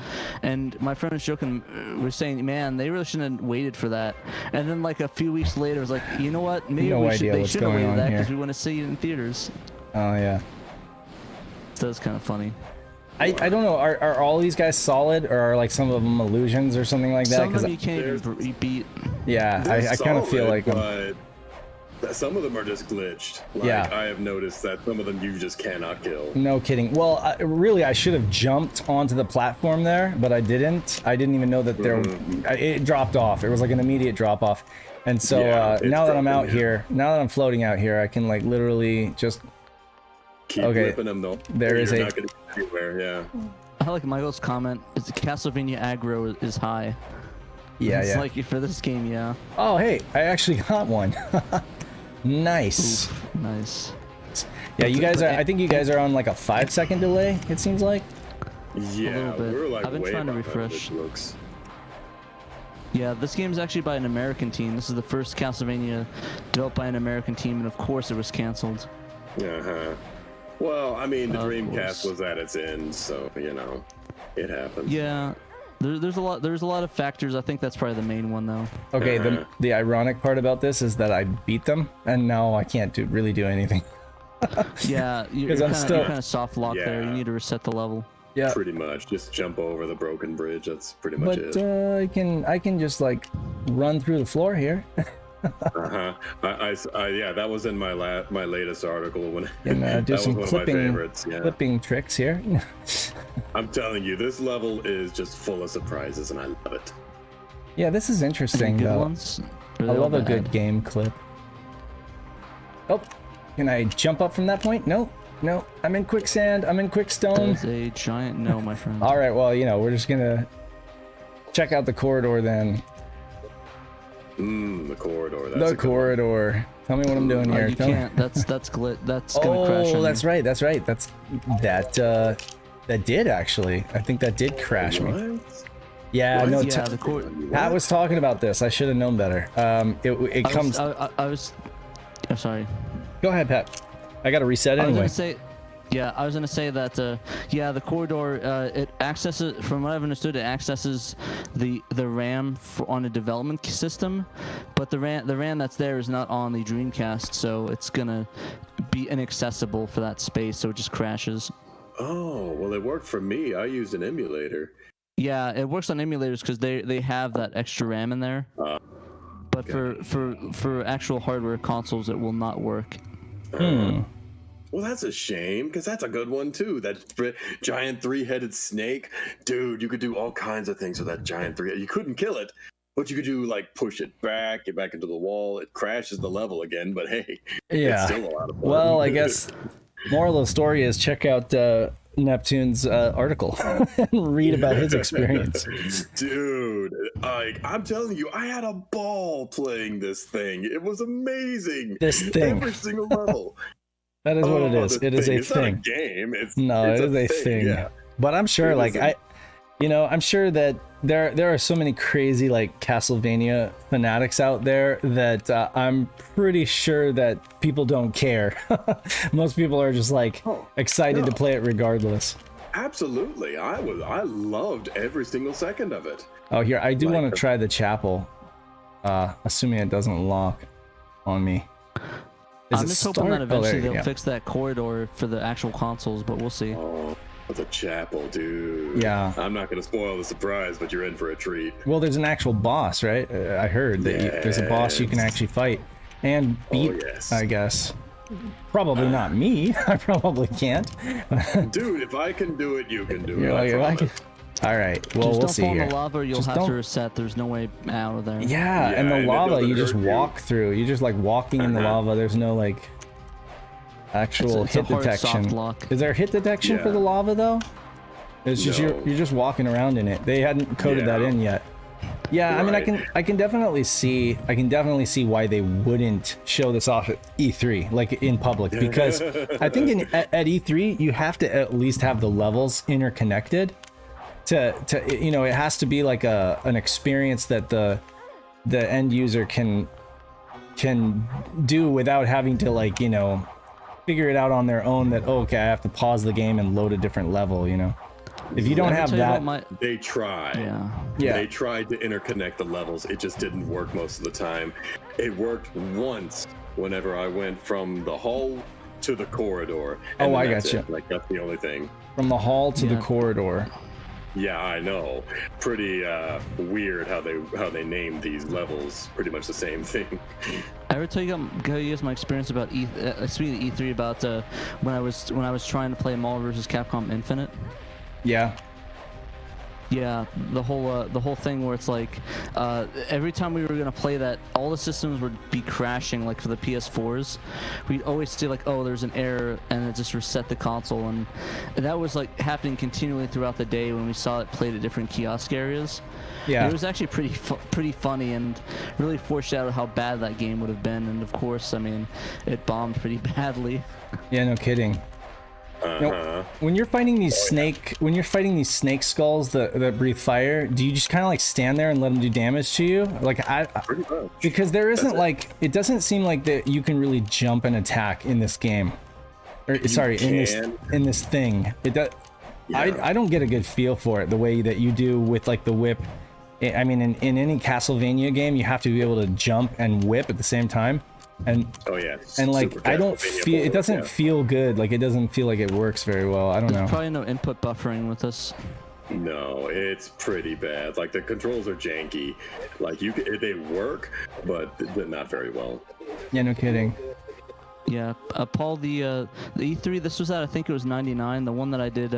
and my friend was joking. We're saying, "Man, they really shouldn't have waited for that." And then, like a few weeks later, it was like, "You know what? Maybe
No idea
they
what's
should have
going
waited
on
that
here.
because we want to see it in theaters."
Oh yeah.
So it's kind of funny.
I don't know. Are all these guys solid, or are like some of them illusions or something like that?
Some of
'Cause
them you can't
there's-
even beat.
yeah,
They're
I kind of feel
solid,
like
but some of them are just glitched. Like,
Yeah.
I have noticed that some of them you just cannot kill.
no kidding. Well, really, I should have jumped onto the platform there, but I didn't. I didn't even know that there. It dropped off. It was like an immediate drop off. And so
Yeah, it's
now that I'm
dropping,
out
yeah.
here, now that I'm floating out here, I can like literally just.
Keep
Okay,
whipping them though.
there
You're
is a-
not gonna get anywhere. Yeah.
I like Michael's comment. It's Castlevania aggro is high.
Yeah,
It's
yeah.
like for this game, yeah.
Oh, hey, I actually got one. Nice.
Oof, nice.
Yeah, you guys are. I think you guys are on like a 5-second delay. It seems like.
Yeah,
bit.
we're like
I've been
way
trying to
behind,
refresh.
it looks.
Yeah, this game is actually by an American team. This is the first Castlevania developed by an American team, and of course it was canceled.
Uh-huh. Well, I mean, the
Of
Dreamcast
course.
was at its end, so it happens.
Yeah, there's a lot of factors. I think that's probably the main one though.
Okay,
Uh-huh.
the ironic part about this is that I beat them, and now I can't really do anything.
Yeah, you're
'Cause I'm
kind
still-
of soft locked there. You
Yeah.
need to reset the level.
Yeah.
Pretty much, just jump over the broken bridge. That's pretty much
But
it.
I can just like run through the floor here.
Uh-huh. Yeah, that was in my latest article when
And
that
do
was
some
one of my
clipping
favorites. Yeah.
clipping tricks here.
I'm telling you, this level is just full of surprises, and I love it.
Yeah, this is interesting
Good
though.
ones?
I love a good game clip. Oh, can I jump up from that point? No, no. I'm in quicksand. I'm in
That
quickstone.
is a giant no, my friend.
All right, well, we're just gonna check out the corridor then.
The corridor. That's
The
a good one.
corridor. Tell me what I'm doing here.
You
Tell me-
can't. That's gonna crash.
Oh,
on
that's
you.
right. That's right. That did actually. I think that did crash me.
What?
Yeah,
What?
no.
Yeah, the core.
Pat was talking about this. I should have known better. It comes.
I'm sorry.
Go ahead, Pat. I got to reset
I was
anyway.
gonna say, yeah, I was gonna say that, the corridor, it accesses, from what I've understood, it accesses the RAM on a development system, but the RAM that's there is not on the Dreamcast, so it's gonna be inaccessible for that space, so it just crashes.
Oh, well, it worked for me. I used an emulator.
Yeah, it works on emulators because they have that extra RAM in there, but for actual hardware consoles, it will not work.
Well, that's a shame, because that's a good one, too. That giant three-headed snake. Dude, you could do all kinds of things with that giant three. You couldn't kill it, but you could do, like, push it back, get back into the wall. It crashes the level again, but hey,
Yeah.
it's still a lot of fun.
Well, I guess moral of the story is check out Neptune's article and read about his experience.
Dude, I'm telling you, I had a ball playing this thing. It was amazing.
This thing.
Every single level.
That is what it is.
the
It is a
It's
thing.
not a game. It's
No, it is a thing.
Yeah.
But I'm sure,
It
like
is
I'm sure that there are so many crazy like Castlevania fanatics out there that I'm pretty sure that people don't care. Most people are just like excited to
no.
play it regardless.
Absolutely. I loved every single second of it.
Oh, here I do
Like
want to try the chapel, assuming it doesn't lock on me. Is
I'm
it
just hoping
start?
that eventually
there you
they'll
go.
fix that corridor for the actual consoles, but we'll see.
Oh, the chapel, dude.
Yeah.
I'm not going to spoil the surprise, but you're in for a treat.
Well, there's an actual boss, right? I heard that there's a boss you can
Yes.
actually fight and beat.
yes.
I guess. Probably not me. I probably can't.
Dude, if I can do it, you can do
You're
it.
like,
I
if I
promise.
could- All right. Well,
Just
we'll
don't
see
fall in
here.
the lava or you'll
Just
have
don't-
to reset. There's no way out of there.
Yeah, and
Yeah,
the
and it
lava you
doesn't
just
hurt you.
walk through. You're just like walking in the lava. There's no like actual
It's a
hit
hard
detection.
soft lock.
Is there hit detection for
Yeah.
the lava though? It's just
No.
you're just walking around in it. They hadn't coded that
Yeah.
in yet. Yeah, I mean,
Right.
I can definitely see why they wouldn't show this off at E3, like in public, because I think at E3 you have to at least have the levels interconnected. To it has to be like an experience that the end user can do without having to like figure it out on their own. That okay, I have to pause the game and load a different level. If you don't
Let me
have
tell you
that,
about my-
They try.
Yeah.
They tried to interconnect the levels. It just didn't work most of the time. It worked once whenever I went from the hall to the corridor.
Oh,
then
I
that's
gotcha.
it. Like, that's the only thing.
from the hall to the
Yeah.
corridor.
Yeah, I know. Pretty weird how they named these levels. Pretty much the same thing.
I ever tell you guys my experience about speaking of E3 about when I was trying to play Marvel vs. Capcom Infinite.
Yeah.
Yeah, the whole thing where it's like every time we were gonna play that, all the systems would be crashing. Like for the PS4s, we'd always see like, oh, there's an error, and it just reset the console, and that was like happening continually throughout the day when we saw it played at different kiosk areas.
Yeah.
It was actually pretty funny and really foreshadowed how bad that game would have been. And of course, I mean, it bombed pretty badly.
Yeah, no kidding. When you're fighting these snake skulls that breathe fire, do you just kind of like stand there and let them do damage to you? Like
Pretty much.
because there isn't
it.
like it doesn't seem like that you can really jump and attack in this game. Or sorry,
can.
in this thing. It does.
Yeah.
I don't get a good feel for it the way that you do with like the whip. I mean, in any Castlevania game, you have to be able to jump and whip at the same time. And
Oh yeah.
and like
Super
I don't
Castlevania
feel it
4,
doesn't
yeah.
feel good. Like it doesn't feel like it works very well. I don't
There's
know.
probably no input buffering with this.
No, it's pretty bad. Like the controls are janky. Like they work, but they're not very well.
Yeah, no kidding.
Yeah, Paul, the E3 this was at, I think it was 99. The one that I did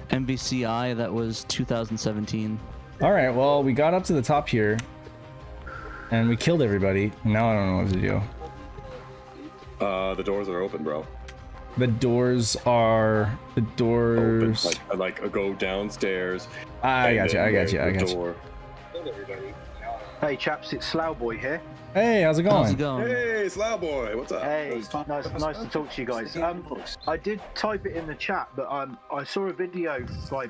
MVCI, that was 2017.
All right, well, we got up to the top here, and we killed everybody. Now I don't know what to do.
The doors are open, bro.
The doors are
Open. Like go downstairs.
I got you. I got you. I got you.
Door.
Hey chaps, it's Slowboy here.
Hey, how's it going?
How's it going?
Hey, Slow Boy, what's up?
Hey, nice to talk to you guys. I did type it in the chat, but I saw a video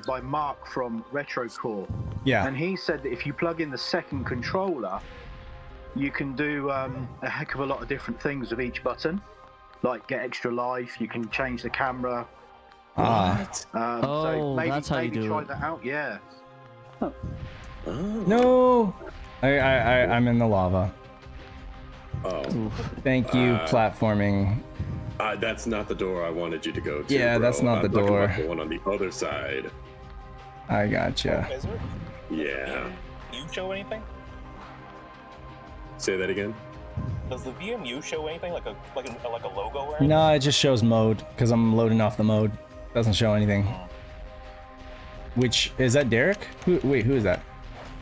by Mark from RetroCore,
Yeah.
and he said that if you plug in the second controller, you can do a heck of a lot of different things with each button, like get extra life. You can change the camera.
Ah.
So maybe,
that's how you do
try
it.
that out. Yeah.
No. I'm in the lava.
Oh,
Oof.
Thank you, platforming.
that's not the door I wanted you to go to.
Yeah,
bro.
that's not the
I'm talking
door.
about the one on the other side.
I gotcha.
Is it?
Yeah.
You show anything?
Say that again.
Does the VMU show anything like a logo or anything?
No, it just shows mode because I'm loading off the mode. Doesn't show anything. Which is that Derek? Who is that?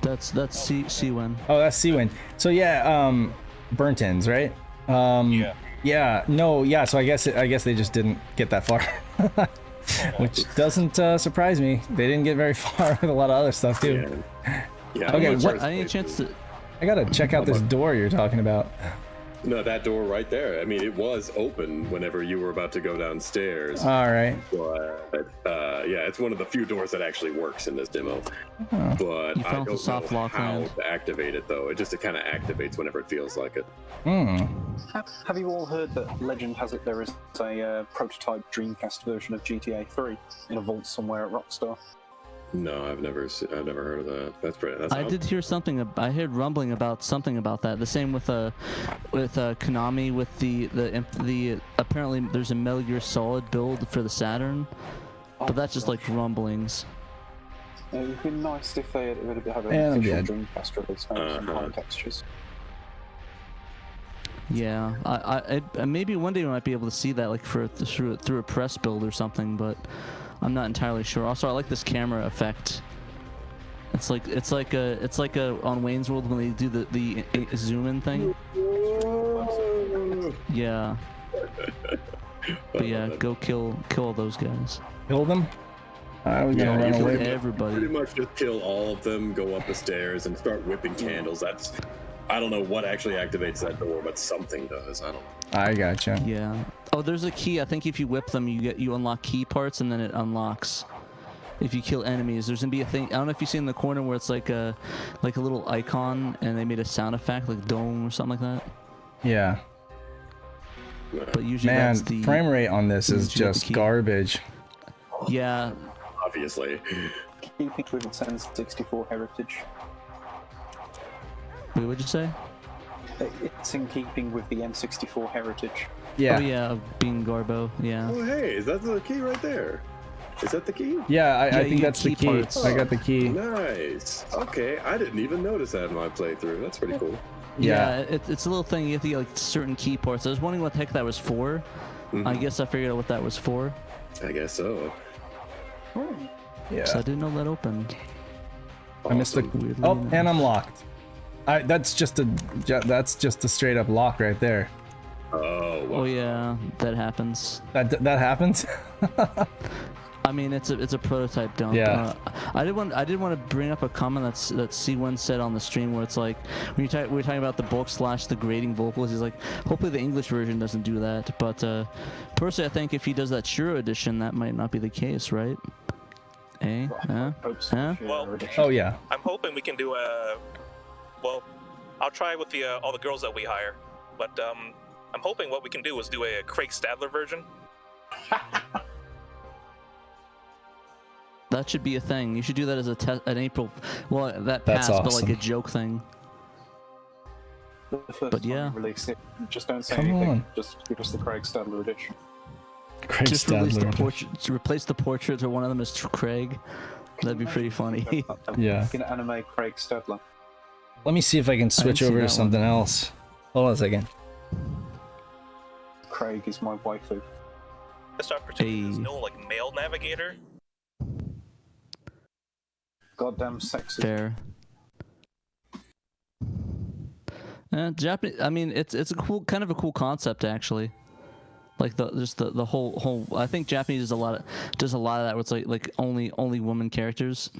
That's C-Win.
Oh, that's Seawin. So yeah, burnt ends, right?
Yeah.
Yeah. No. Yeah. So I guess they just didn't get that far, which doesn't surprise me. They didn't get very far with a lot of other stuff too.
Yeah.
Okay,
I'm
what-
I need a chance to.
I gotta check out this door you're talking about.
No, that door right there. I mean, it was open whenever you were about to go downstairs.
All right.
But yeah, it's one of the few doors that actually works in this demo.
Oh.
But
You
I
found the
don't
soft
know
lock
how
land.
to activate it though. It kind of activates whenever it feels like it.
Hmm.
Have you all heard that legend has it there is a prototype Dreamcast version of GTA 3 in a vault somewhere at Rockstar?
No, I've never heard of that. That's pretty. That's
I did hear something. I heard rumbling about something about that. The same with Konami with the apparently there's a Metal Gear Solid build for the Saturn, but that's just like rumblings.
It would be nice if they would have an
And
official
yeah.
Dreamcast release, maybe some high textures.
Yeah, I maybe one day we might be able to see that like through a press build or something, but I'm not entirely sure. Also, I like this camera effect. It's like a on Wayne's World when they do the zoom in thing. Yeah. But yeah, go kill all those guys.
Kill them. I was gonna
Yeah,
run
you
away.
can
Everybody.
pretty much just kill all of them, go up the stairs, and start whipping candles. I don't know what actually activates that door, but something does. I don't know.
I gotcha.
Yeah. Oh, there's a key. I think if you whip them, you unlock key parts, and then it unlocks. If you kill enemies, there's gonna be a thing. I don't know if you see in the corner where it's like a little icon, and they made a sound effect like dome or something like that.
Yeah.
But usually
Man,
that's the
frame rate on this is
usually the
just
key.
garbage.
Yeah.
Obviously.
Keeping with its N64 heritage.
Wait, what'd you say?
It's in keeping with the N64 heritage.
Yeah.
Oh yeah, of being Garbo. Yeah.
Oh hey, is that the key right there? Is that the key?
Yeah, I
Yeah,
think
you
that's the
key
key.
parts.
I got the key.
Nice. Okay, I didn't even notice that in my playthrough. That's pretty cool.
Yeah.
It's a little thing. You have to get like certain key parts. I was wondering what the heck that was for. I guess I figured out what that was for.
I guess so.
Yeah.
So I didn't know that opened.
I missed the.
Weirdly
Oh,
enough.
and I'm locked. That's just a straight up lock right there.
Oh, wow.
Oh yeah, that happens.
That happens.
I mean, it's a prototype dump.
Yeah.
I did want to bring up a comment that C1 said on the stream where it's like when we were talking about the bulk / the grading vocals. He's like, hopefully the English version doesn't do that. But personally, I think if he does that SHIRO edition, that might not be the case, right? Eh? Huh? Huh?
Well,
Oh yeah.
I'm hoping we can do a. Well, I'll try with the all the girls that we hire, but I'm hoping what we can do is do a Craig Stadler version.
That should be a thing. You should do that as an April. Well, that
That's
passed, but like
awesome.
a joke thing.
The first
But
time
yeah.
you release it, just don't say
Come
anything.
on.
Just give us the Craig Stadler edition.
Craig
Just release the
Stadler.
portrait, replace the portrait or one of them as Craig. That'd be pretty funny.
Yeah.
An anime Craig Stadler.
Let me see if I can switch
see
over to
that
something else. Hold on a second.
Craig is my waifu.
This opportunity, there's
Hey.
no like male navigator.
Goddamn sexy.
Fair. Japanese. I mean, it's a cool, kind of a cool concept actually. Like the whole. I think Japanese does a lot of that. Where it's like only woman characters.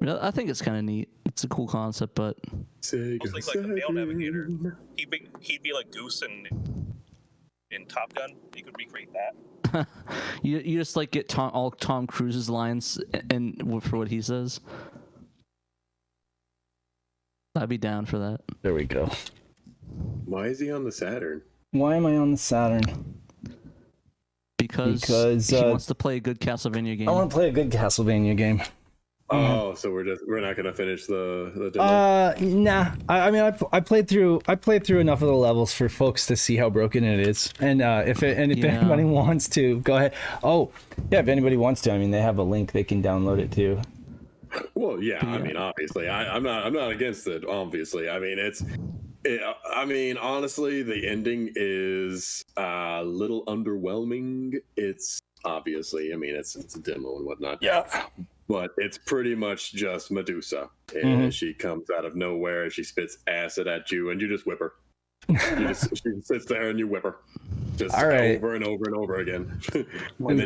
I think it's kind of neat. It's a cool concept, but
Almost like a male navigator. He'd be like Goose in Top Gun. You could recreate that.
you just like get all Tom Cruise's lines and for what he says. I'd be down for that.
There we go.
Why is he on the Saturn?
Why am I on the Saturn?
Because he wants to play a good Castlevania game.
I want to play a good Castlevania game.
Oh, so we're not gonna finish the demo.
Nah. I mean, I played through enough of the levels for folks to see how broken it is, and if anybody wants to, go ahead. Oh, yeah, if anybody wants to, I mean, they have a link, they can download it too.
Well, yeah, I mean, obviously, I'm not against it. Obviously, I mean, I mean, honestly, the ending is a little underwhelming. It's obviously, I mean, it's a demo and whatnot.
Yeah.
But it's pretty much just Medusa. And she comes out of nowhere and she spits acid at you and you just whip her. She sits there and you whip her. Just over and over and over again. And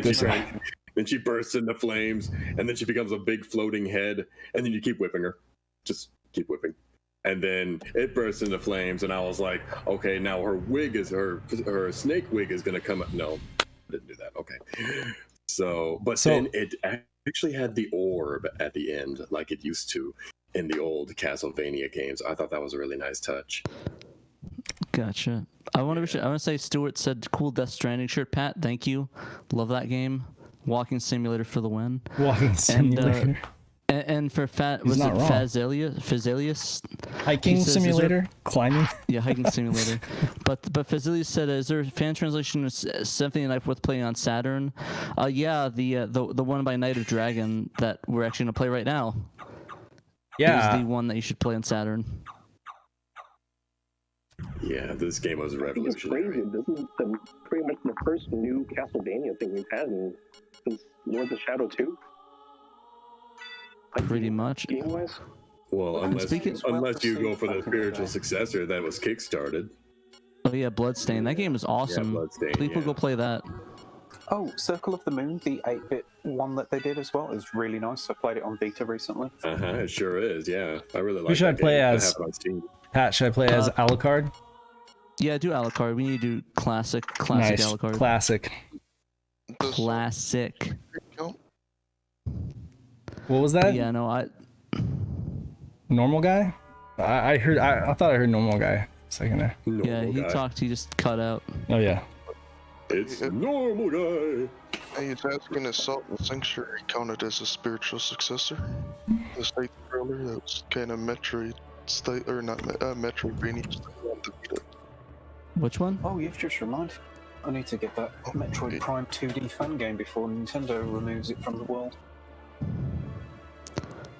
then she bursts into flames and then she becomes a big floating head and then you keep whipping her. Just keep whipping. And then it bursts into flames and I was like, okay, now her snake wig is gonna come up. No, I didn't do that. Okay. So then it actually had the orb at the end, like it used to in the old Castlevania games. I thought that was a really nice touch.
Gotcha. I want to say Stuart said cool Death Stranding shirt. Pat, thank you. Love that game. Walking simulator for the win.
Walking simulator.
And for Fazelius?
Hiking simulator? Climbing?
Yeah, hiking simulator. But Fazelius said, is there a fan translation of Symphony of Night worth playing on Saturn? Yeah, the one by Night of Dragon that we're actually going to play right now.
Yeah.
Is the one that you should play on Saturn.
Yeah, this game was revolutionary.
This is pretty much the first new Castlevania thing we've had since Lord of Shadow 2.
Pretty much.
Game-wise?
Well, unless you go for the spiritual successor that was kickstarted.
Oh yeah, Bloodstained. That game is awesome.
Yeah, Bloodstained,
People go play that.
Oh, Circle of the Moon, the 8-bit one that they did as well, is really nice. I played it on Vita recently.
It sure is. Yeah, I really like.
Who should I play as?
I have it on Steam.
Pat, should I play as Alucard?
Yeah, do Alucard. We need to do classic
Nice.
Alucard.
Classic.
Classic.
What was that?
Yeah, no,
Normal guy? I thought I heard normal guy a second there.
he talked. He just cut out.
Oh yeah.
It's normal guy.
Hey, it's asking if Salt and Sanctuary counted as a spiritual successor. The state thriller that was kind of Metroid state, or not Metroidvania style on the Vita.
Which one?
Oh, you've just reminded me. I need to get that Metroid Prime 2D fan game before Nintendo removes it from the world.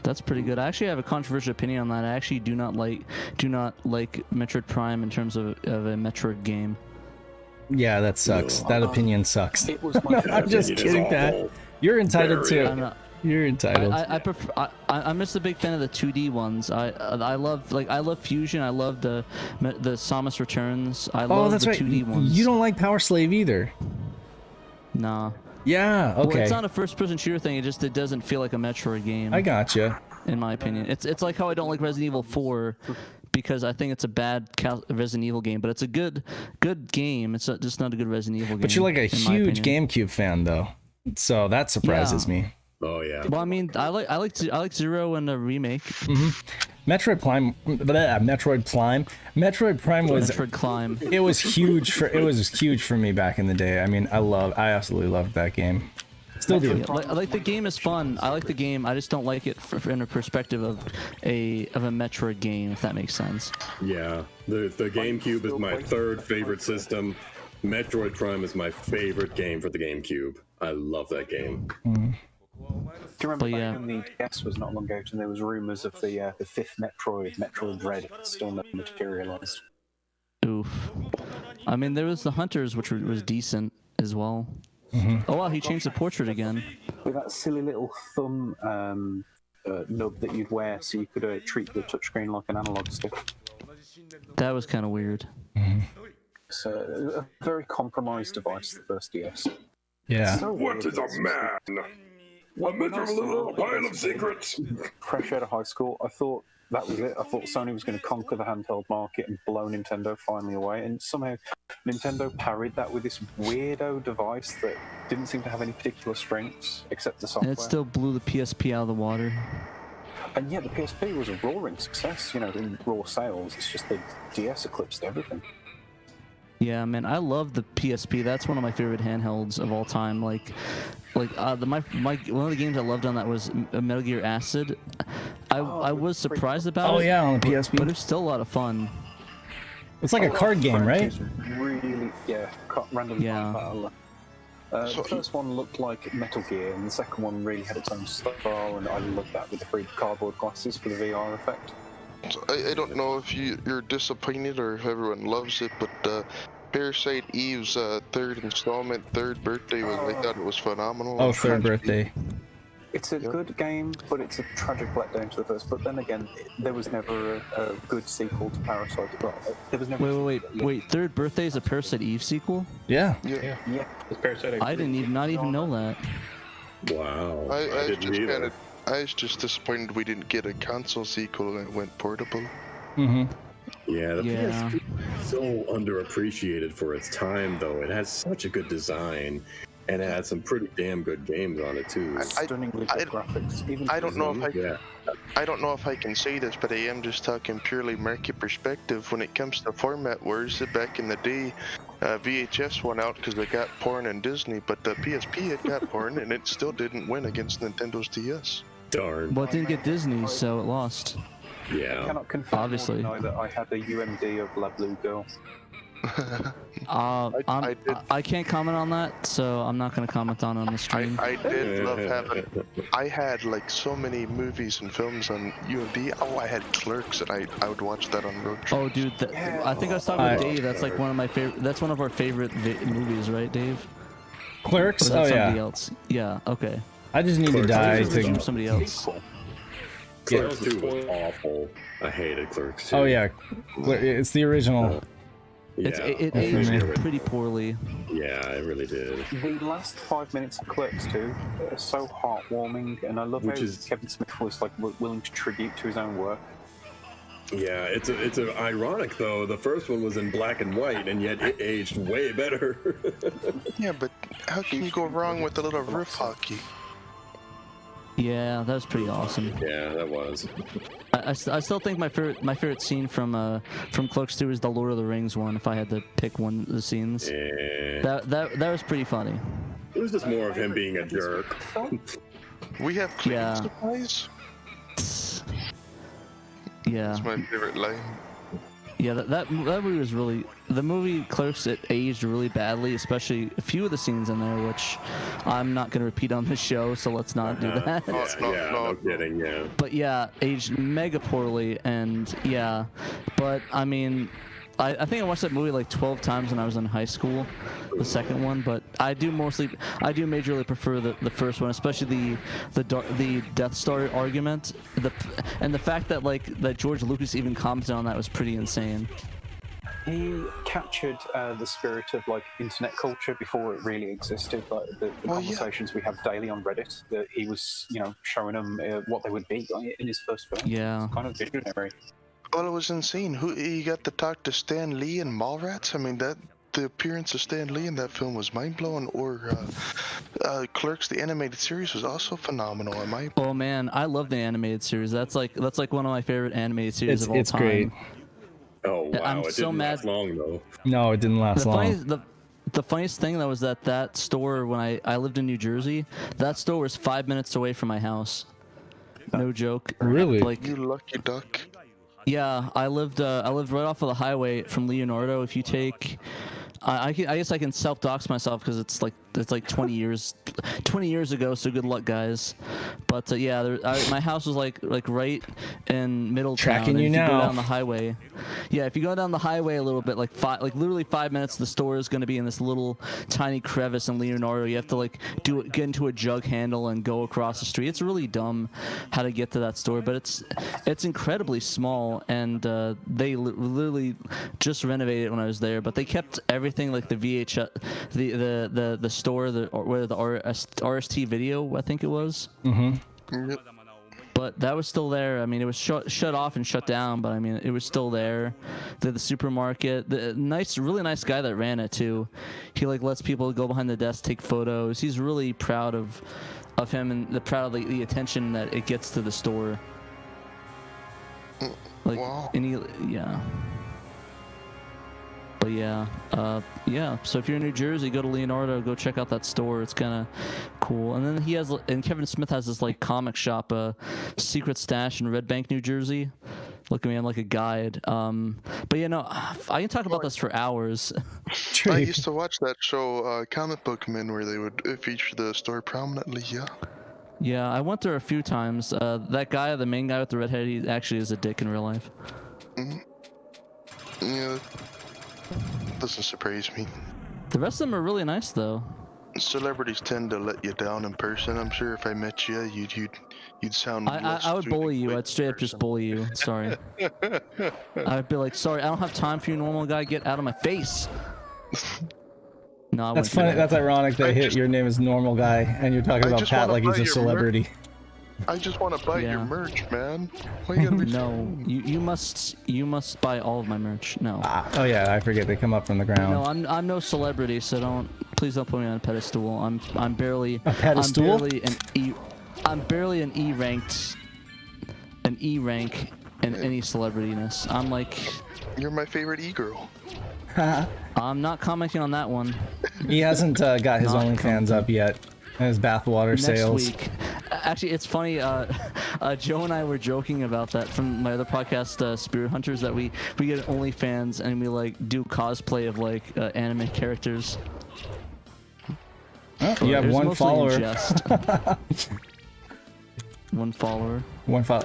That's pretty good. I actually have a controversial opinion on that. I actually do not like Metroid Prime in terms of a Metroid game.
Yeah, that sucks. That opinion sucks.
It was my
I'm just kidding, Pat. You're entitled to. You're entitled.
I prefer. I'm just a big fan of the 2D ones. I love Fusion. I love the Samus Returns. I love the 2D ones.
You don't like Power Slave either.
Nah.
Yeah. Okay.
Well, it's not a first-person shooter thing. It doesn't feel like a Metroid game.
I gotcha.
In my opinion, it's like how I don't like Resident Evil 4 because I think it's a bad Resident Evil game, but it's a good game. It's just not a good Resident Evil game.
But you're like a huge GameCube fan, though, so that surprises me.
Oh yeah.
Well, I mean, I like Zero and the remake.
Metroid Prime was
Metroid Climb.
It was huge for me back in the day. I mean, I absolutely loved that game. Still do.
Like the game is fun. I like the game. I just don't like it in a perspective of a Metroid game, if that makes sense.
Yeah, the GameCube is my third favorite system. Metroid Prime is my favorite game for the GameCube. I love that game.
Do you remember when the DS was not long ago and there was rumors of the fifth Metroid Red, still not materialized?
Oof. I mean, there was the Hunters, which was decent as well. Oh wow, he changed the portrait again.
With that silly little thumb nub that you'd wear so you could treat the touchscreen like an analog stick.
That was kind of weird.
It's a very compromised device, the first DS.
Yeah.
So
What is a man? A miserable pile of secrets.
Fresh out of high school, I thought that was it. I thought Sony was going to conquer the handheld market and blow Nintendo finally away, and somehow Nintendo parried that with this weirdo device that didn't seem to have any particular strengths except the software.
And it still blew the PSP out of the water.
And yet the PSP was a roaring success, you know, in raw sales. It's just the DS eclipsed everything.
Yeah, man, I love the PSP. That's one of my favorite handhelds of all time. One of the games I loved on that was Metal Gear Acid. I was surprised about it.
Oh yeah, on the PSP.
But it's still a lot of fun.
It's like a card game, right?
Really, random
Yeah.
battle. The first one looked like Metal Gear, and the second one really had its own style, and I loved that with the free cardboard glasses for the VR effect.
So I don't know if you're disappointed or if everyone loves it, but Parasite Eve's third installment, third birthday, I thought it was phenomenal.
Oh, third birthday.
It's a good game, but it's a tragic letdown to the first. But then again, there was never a good sequel to Parasite. There was never.
Wait! Third birthday is a Parasite Eve sequel?
Yeah.
Yeah.
It's Parasite.
I didn't not even know that.
Wow.
I
didn't either.
I was just disappointed we didn't get a console sequel and it went portable.
Yeah, the PSP is so underappreciated for its time, though. It has such a good design, and it had some pretty damn good games on it too.
Stunningly good graphics.
I don't know if I can say this, but I am just talking purely market perspective. When it comes to format wars, back in the day, VHS won out because they got porn and Disney, but the PSP it got porn and it still didn't win against Nintendo's DS.
Darn.
Well, it didn't get Disney, so it lost.
Yeah.
I cannot confirm
Obviously.
or deny that I had a UMD of La Blue Girl.
I can't comment on that, so I'm not going to comment on the stream.
I did love having. I had like so many movies and films on UMD. Oh, I had Clerks, and I would watch that on road trips.
Oh, dude, I think I was talking with Dave. That's like one of my favorite. That's one of our favorite movies, right, Dave?
Clerks?
Or
Oh
is that
yeah.
somebody else? Yeah. Okay.
I just need to die
From
to.
somebody else.
Clerks 2 was awful. I hated Clerks 2.
Oh yeah, it's the original.
Yeah.
It aged pretty poorly.
Yeah, it really did.
The last 5 minutes of Clerks 2 are so heartwarming, and I love how Kevin Smith was like willing to tribute to his own work.
Yeah, it's ironic though. The first one was in black and white, and yet it aged way better.
Yeah, but how can you go wrong with a little roof hockey?
Yeah, that was pretty awesome.
Yeah, that was.
I still think my favorite scene from Clerks 2 is the Lord of the Rings one. If I had to pick one of the scenes, that was pretty funny.
It was just more of him being a jerk.
We have cleaning supplies.
Yeah.
That's my favorite line.
Yeah, that movie was really... The movie Clerks, it aged really badly, especially a few of the scenes in there, which I'm not going to repeat on this show, so let's not do that.
No kidding, yeah.
But yeah, aged mega poorly, and yeah. But, I mean... I think I watched that movie like 12 times when I was in high school, the second one, but I do majorly prefer the first one, especially the Death Star argument, and the fact that that George Lucas even commented on that was pretty insane.
He captured the spirit of internet culture before it really existed. Like the conversations we have daily on Reddit. That he was, showing them what they would be in his first film.
Yeah,
it's kind of visionary.
Well, it was insane. You got to talk to Stan Lee and Mallrats. I mean, the appearance of Stan Lee in that film was mind-blowing. Or Clerks, the animated series, was also phenomenal.
Oh man, I love the animated series. That's like one of my favorite animated series of all time. It's
great.
Oh wow!
I'm
it
so
didn't
mad.
last long though.
No, it didn't last long.
The the funniest thing though was that store when I lived in New Jersey, that store was 5 minutes away from my house. No joke.
Really?
Like,
You lucky duck.
yeah, I lived right off of the highway from Leonardo. If you take, I guess I can self-dox myself because it's like 20 years ago. So good luck, guys. But yeah, my house was like right in Middletown.
Tracking you
and if
now.
you go down the highway, yeah, if you go down the highway a little bit, like literally 5 minutes, the store is going to be in this little tiny crevice in Leonardo. You have to like get into a jug handle and go across the street. It's really dumb how to get to that store, but it's incredibly small, and they literally just renovated it when I was there. But they kept everything like the VHS, the store, where the RST video, I think it was.
Mm-hmm.
Yep.
But that was still there. I mean, it was shut off and shut down, but I mean, it was still there. The supermarket, the really nice guy that ran it too. He like lets people go behind the desk, take photos. He's really proud of him and proud of the attention that it gets to the store. Like,
Wow.
yeah. But yeah, so if you're in New Jersey, go to Leonardo, go check out that store. It's kind of cool. And then Kevin Smith has this like comic shop, Secret Stash in Red Bank, New Jersey. Look at me, I'm like a guide. But yeah, no, I can talk about this for hours.
I used to watch that show, Comic Book Men, where they would feature the store prominently. Yeah.
Yeah, I went there a few times. That guy, the main guy with the red head, he actually is a dick in real life.
Yeah. Doesn't surprise me.
The rest of them are really nice, though.
Celebrities tend to let you down in person. I'm sure if I met you, you'd sound.
I would bully you. I'd straight up just bully you. Sorry. I'd be like, sorry, I don't have time for you, normal guy. Get out of my face. No, I
That's
wouldn't do
funny. That's ironic that your name is Normal Guy and you're talking about
just
Pat
wanna
like he's
buy
a
your
celebrity.
I just want to buy
Yeah.
your merch, man. Why you gotta be
No, you must buy all of my merch. No.
Oh yeah, I forget they come up from the ground.
No, I'm no celebrity, so please don't put me on a pedestal. I'm barely
A pedestal?
I'm barely an E rank in any celebrityness. I'm like,
You're my favorite e-girl.
I'm not commenting on that one.
He hasn't got his
Not
OnlyFans up yet. And his bathwater
Next
sales.
week. Actually, it's funny. Joe and I were joking about that from my other podcast, Spirit Hunters, that we get OnlyFans and we like do cosplay of like anime characters.
Oh, you have
It was
one
mostly in
follower.
jest. One follower.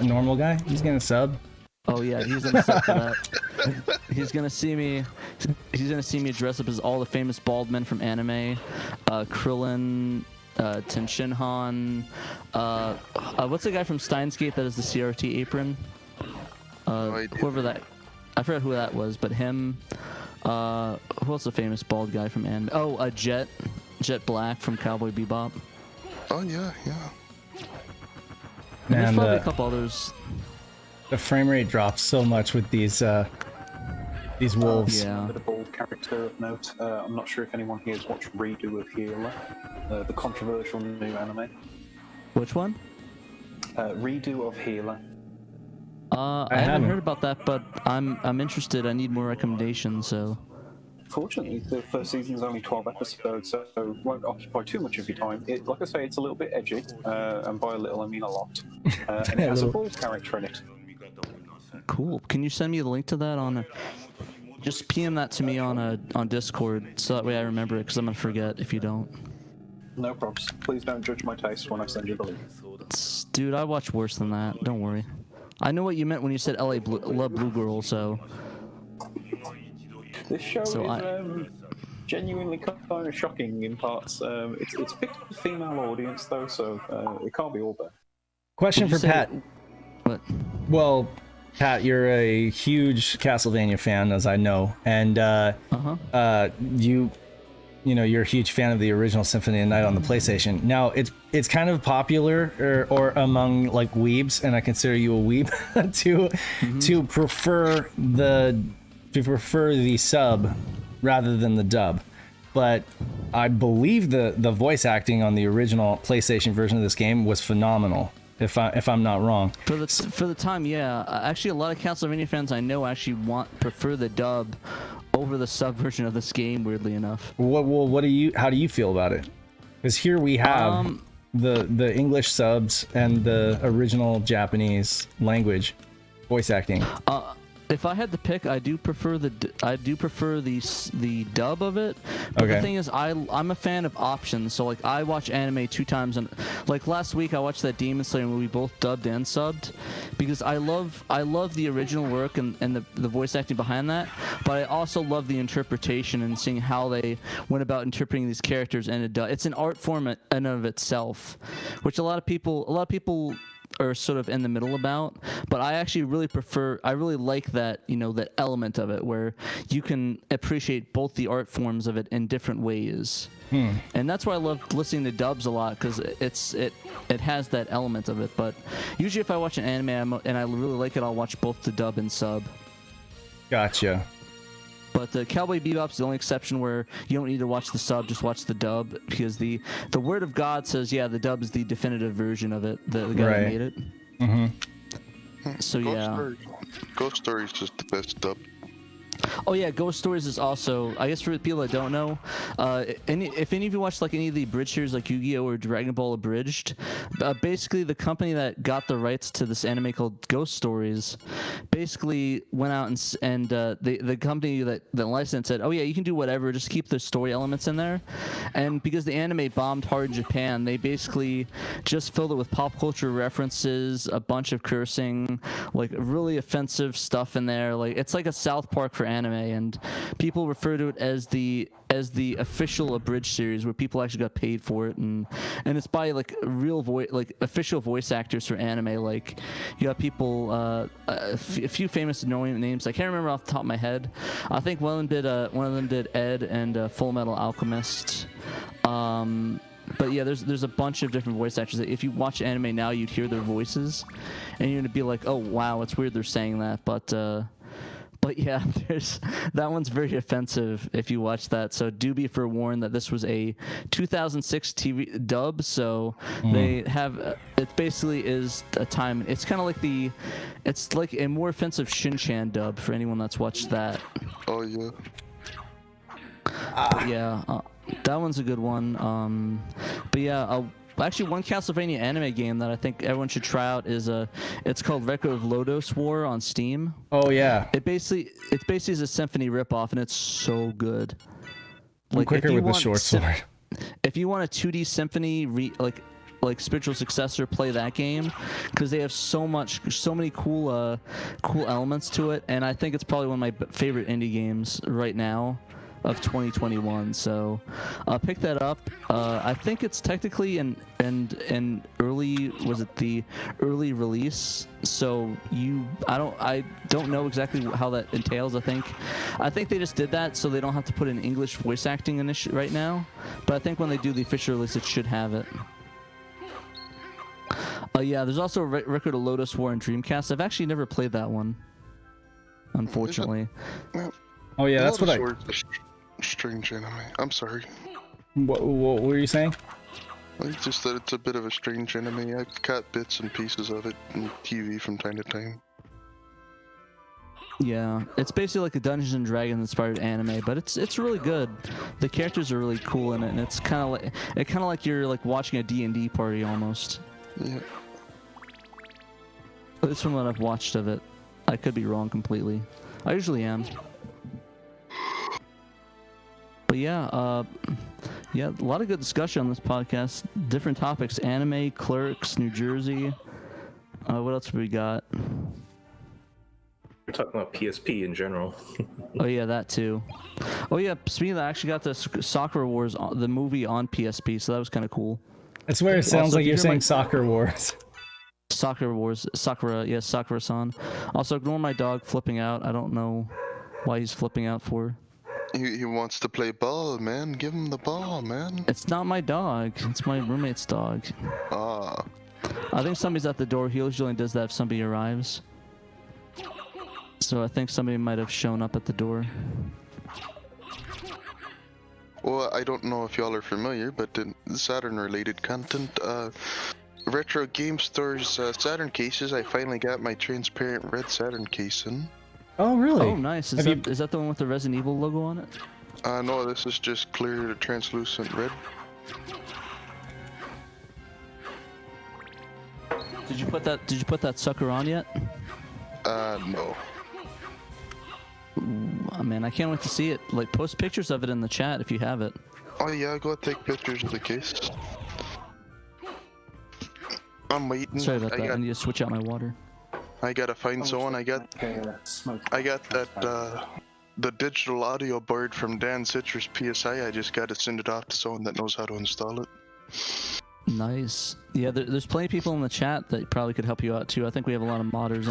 Normal Guy. He's gonna sub.
Oh yeah, he's gonna sub for that. He's gonna see me. He's gonna see me dress up as all the famous bald men from anime. Krillin, Tenshinhan. What's the guy from Steins Gate that has the CRT apron? Whoever that. I forgot who that was, but him. Who else the famous bald guy from anime? Oh, Jet Black from Cowboy Bebop.
Oh yeah.
And there's
And
probably a couple others.
the frame rate drops so much with these wolves.
Yeah.
The bald character of note. I'm not sure if anyone here has watched Redo of Healer, the controversial new anime.
Which one?
Redo of Healer.
I haven't heard about that, but I'm interested. I need more recommendations. So.
Fortunately, the first season is only 12 episodes, so it won't occupy too much of your time. Like I say, it's a little bit edgy, and by a little I mean a lot. And it has a bald character in it.
Cool. Can you send me the link to that on? Just PM that to me on Discord, so that way I remember it, because I'm gonna forget if you don't.
No props. Please don't judge my taste when I send you the link.
Dude, I watch worse than that. Don't worry. I know what you meant when you said LA Blue Girl. So.
This show
So
is genuinely kind of shocking in parts. It's picked up a female audience though, so it can't be all bad.
Question for Pat.
What?
Well, Pat, you're a huge Castlevania fan, as I know, and you're a huge fan of the original Symphony of the Night on the PlayStation. Now, it's kind of popular or among like weebs, and I consider you a weeb to prefer the sub rather than the dub. But I believe the voice acting on the original PlayStation version of this game was phenomenal. If I'm not wrong.
For the time, yeah. Actually, a lot of Castlevania fans I know actually prefer the dub over the sub version of this game. Weirdly enough.
How do you feel about it? Because here we have the English subs and the original Japanese language voice acting.
If I had to pick, I do prefer the dub of it. But
Okay.
the thing is, I'm a fan of options. So like I watch anime 2 times, and like last week I watched that Demon Slayer movie, both dubbed and subbed, because I love the original work and the voice acting behind that. But I also love the interpretation and seeing how they went about interpreting these characters. And it's an art form in and of itself, which a lot of people are sort of in the middle about, but I actually really like that, that element of it where you can appreciate both the art forms of it in different ways. And that's why I love listening to dubs a lot, because it has that element of it. But usually if I watch an anime and I really like it, I'll watch both the dub and sub.
Gotcha.
But the Cowboy Bebop's the only exception where you don't need to watch the sub, just watch the dub, because the word of God says, yeah, the dub is the definitive version of it, the guy
Right.
who made it.
Mm-hmm.
So yeah.
Ghost Story is just the best dub.
Oh yeah, Ghost Stories is also, I guess for the people that don't know, if any of you watched like any of the abridged series like Yu-Gi-Oh or Dragon Ball Abridged, basically the company that got the rights to this anime called Ghost Stories basically went out and the company that licensed said, oh yeah, you can do whatever, just keep the story elements in there. And because the anime bombed hard in Japan, they basically just filled it with pop culture references, a bunch of cursing, like really offensive stuff in there. Like it's like a South Park for anime, and people refer to it as the official abridged series, where people actually got paid for it, and it's by like real official voice actors for anime. Like you got people, a few famous annoying names I can't remember off the top of my head. I think one of them did Ed and Full Metal Alchemist. But yeah, there's a bunch of different voice actors that if you watch anime now, you'd hear their voices, and you're gonna be like, oh wow, it's weird they're saying that, but yeah, that one's very offensive if you watch that. So do be forewarned that this was a 2006 TV dub. So they have it basically is a time. It's kind of like it's like a more offensive Shin-Chan dub for anyone that's watched that.
Oh yeah.
But yeah, that one's a good one. But yeah. Actually, one Castlevania anime game that I think everyone should try out is it's called Record of Lodoss War on Steam.
Oh yeah.
It basically is a Symphony ripoff, and it's so good.
I'm quicker with the short sword.
If you want a 2D Symphony like spiritual successor, play that game, because they have so many cool elements to it, and I think it's probably one of my favorite indie games right now of 2021. So pick that up. I think it's technically an early, was it the early release? So I don't know exactly how that entails. I think they just did that so they don't have to put in English voice acting right now. But I think when they do the official release, it should have it. Yeah, there's also a Record of Lodoss War and Dreamcast. I've actually never played that one, unfortunately.
Oh yeah, that's what
Strange anime. I'm sorry.
What were you saying?
It's just that it's a bit of a strange anime. I've caught bits and pieces of it on TV from time to time.
Yeah, it's basically like a Dungeons and Dragons inspired anime, but it's really good. The characters are really cool in it, and it's kind of like you're like watching a D&D party almost.
Yeah.
But it's from what I've watched of it. I could be wrong completely. I usually am. But yeah, a lot of good discussion on this podcast. Different topics: anime, Clerks, New Jersey. What else have we got?
We're talking about PSP in general.
Oh yeah, that too. Oh yeah, speaking of that, I actually got the Soccer Wars, the movie on PSP, so that was kind of cool.
That's where it sounds like you're saying Soccer Wars.
Soccer Wars, Sakura, yes, Sakura-san. Also, ignore my dog flipping out. I don't know why he's flipping out for.
He wants to play ball, man. Give him the ball, man.
It's not my dog. It's my roommate's dog.
Ah.
I think somebody's at the door. He usually does that if somebody arrives. So I think somebody might have shown up at the door.
Well, I don't know if y'all are familiar, but in Saturn-related content, Retro Game Store's Saturn cases, I finally got my transparent red Saturn case in.
Oh, really?
Oh, nice. Is that the one with the Resident Evil logo on it?
No, this is just clear translucent red.
Did you put that sucker on yet?
No.
Oh, man, I can't wait to see it. Like, post pictures of it in the chat if you have it.
Oh yeah, go take pictures of the case. I'm waiting.
Sorry about that. I need to switch out my water.
I gotta find someone. I got that the digital audio board from Dan Citrus PSI. I just gotta send it off to someone that knows how to install it.
Nice. Yeah, there's plenty of people in the chat that probably could help you out too. I think we have a lot of modders.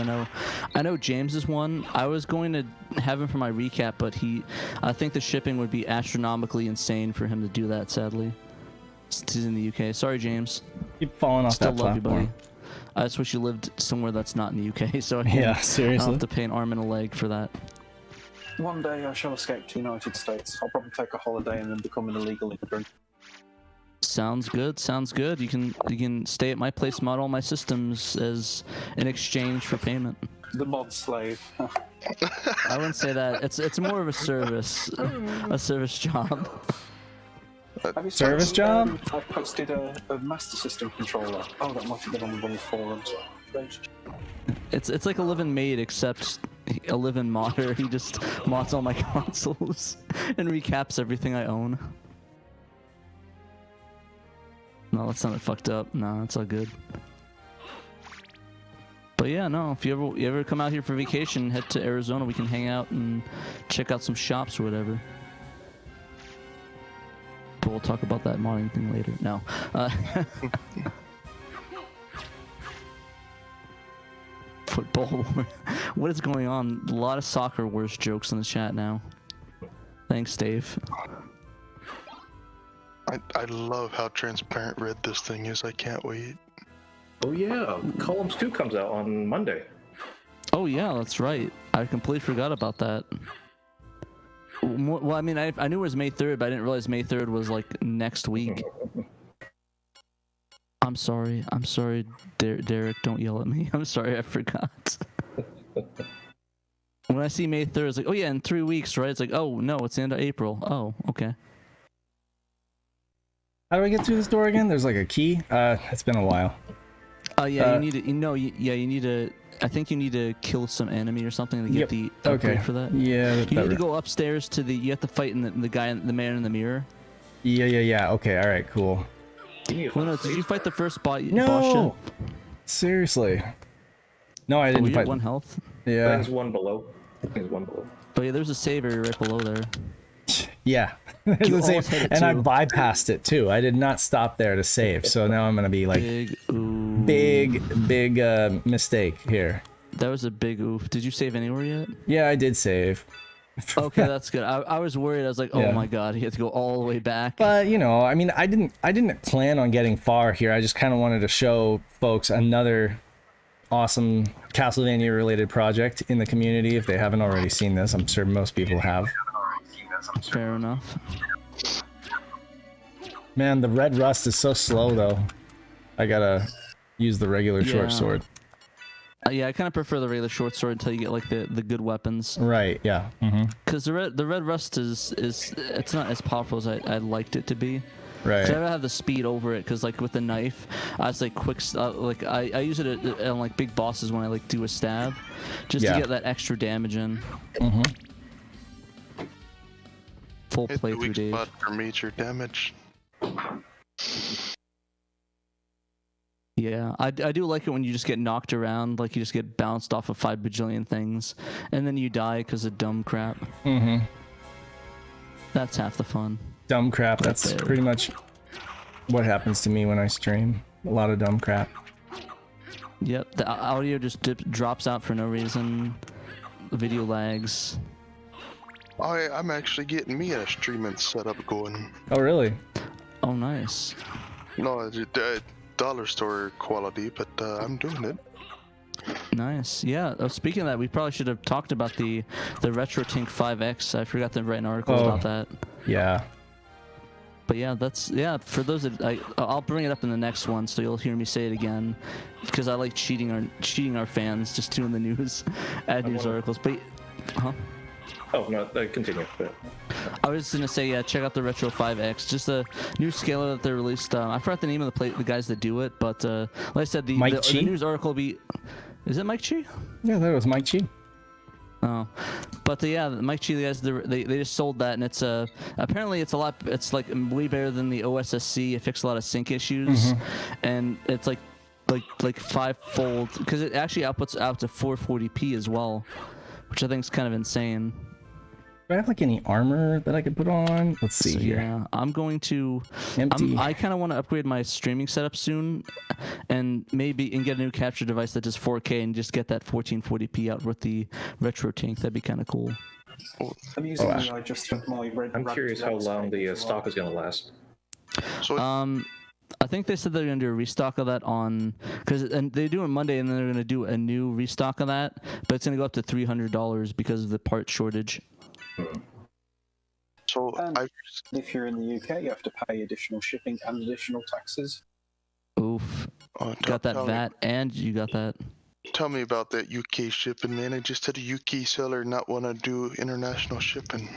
I know James is one. I was going to have him for my recap, but I think the shipping would be astronomically insane for him to do that. Sadly, he's in the UK. Sorry, James.
Keep falling off
Still
that
love
platform.
you, buddy. I just wish you lived somewhere that's not in the UK, so I
seriously.
don't have to pay an arm and a leg for that.
One day I shall escape to the United States. I'll probably take a holiday and then become an illegal immigrant.
Sounds good. Sounds good. You can stay at my place, mod all my systems as in exchange for payment.
The mod slave.
I wouldn't say that. It's more of a service job.
Have you
Service
seen,
job?
I posted a Master System controller. Oh, that might have been on the wrong forums.
It's like a living maid, except a living modder. He just mods all my consoles and recaps everything I own. No, that's not fucked up. No, that's all good. But yeah, no. If you ever come out here for vacation, head to Arizona. We can hang out and check out some shops or whatever. But we'll talk about that modding thing later. No. Football. What is going on? A lot of soccer wars jokes in the chat now. Thanks, Dave.
I love how transparent red this thing is. I can't wait.
Oh yeah, Columns 2 comes out on Monday.
Oh yeah, that's right. I completely forgot about that. Well, I mean, I knew it was May 3rd, but I didn't realize May 3rd was like next week. I'm sorry, Derek, don't yell at me. I'm sorry, I forgot. When I see May 3rd, it's like, oh yeah, in 3 weeks, right? It's like, oh no, it's the end of April. Oh, okay.
How do I get through this door again? There's like a key. It's been a while.
Yeah, you need to. You need to. I think you need to kill some enemy or something to get the upgrade for that.
Yeah.
You need to go upstairs to the. You have to fight in the man in the mirror.
Yeah. Okay. All right. Cool.
Well, no, did you fight the first boss
No.
yet?
Seriously. No, I didn't
you
fight.
had 1 health.
Yeah.
There's one below. There's one below.
But yeah, there's a save area right below there.
Yeah.
You
Same.
almost hit it
And I
too.
bypassed it too. I did not stop there to save. So now I'm gonna be like big mistake here.
That was a big oof. Did you save anywhere yet?
Yeah, I did save.
Okay, that's good. I was worried. I was like, oh
Yeah.
my god, he had to go all the way back.
But I mean, I didn't plan on getting far here. I just kind of wanted to show folks another awesome Castlevania related project in the community. If they haven't already seen this, I'm sure most people have.
Fair enough.
Man, the red rust is so slow though. I gotta use the regular short sword.
Yeah, I kind of prefer the regular short sword until you get like the good weapons.
Right. Yeah.
Because the red rust is it's not as powerful as I liked it to be.
Right.
I have the speed over it because like with the knife, I was like like I use it on like big bosses when I like do a stab, just to get that extra damage in. Full
Hit the
playthrough,
weak
Dave.
spot for major damage.
Yeah, I do like it when you just get knocked around, like you just get bounced off of 5 bajillion things, and then you die because of dumb crap. That's half the fun.
Dumb crap. That's
there.
pretty much what happens to me when I stream. A lot of dumb crap.
Yep, the audio just drops out for no reason. The video lags.
I'm actually getting me a streaming setup going.
Oh, really?
Oh, nice.
No, it's dollar store quality, but I'm doing it.
Nice. Yeah. Speaking of that, we probably should have talked about the RetroTink 5X. I forgot to write an article about that.
Yeah.
But yeah, for those that I'll bring it up in the next one, so you'll hear me say it again, because I like cheating our fans, just doing the news, add news articles. But
Oh no, continue. But...
I was just gonna say, yeah, check out the Retro 5X, just a new scaler that they released. I forgot the name of the guys that do it, but like I said, the news article will be. Is it Mike Chi?
Yeah, that was Mike Chi.
Oh, but yeah, Mike Chi, the guys, they just sold that, and it's apparently it's like way better than the OSSC. It fixed a lot of sync issues, and it's like five-fold because it actually outputs out to 440p as well, which I think is kind of insane.
Do I have like any armor that I could put on? Let's see here.
Yeah, I'm going to.
Empty.
I kind of want to upgrade my streaming setup soon, and get a new capture device that does 4K and just get that 1440p out with the retro tank. That'd be kind of cool.
Amusingly, I just took my red.
I'm curious how long the stock is going to last.
So
I think they said they're going to do a restock of that and they do it Monday, and then they're going to do a new restock of that, but it's going to go up to $300 because of the part shortage.
So
if you're in the UK, you have to pay additional shipping and additional taxes.
Oof. Got that VAT, and you got that.
Tell me about that UK shipping, man. I just had a UK seller not want to do international shipping.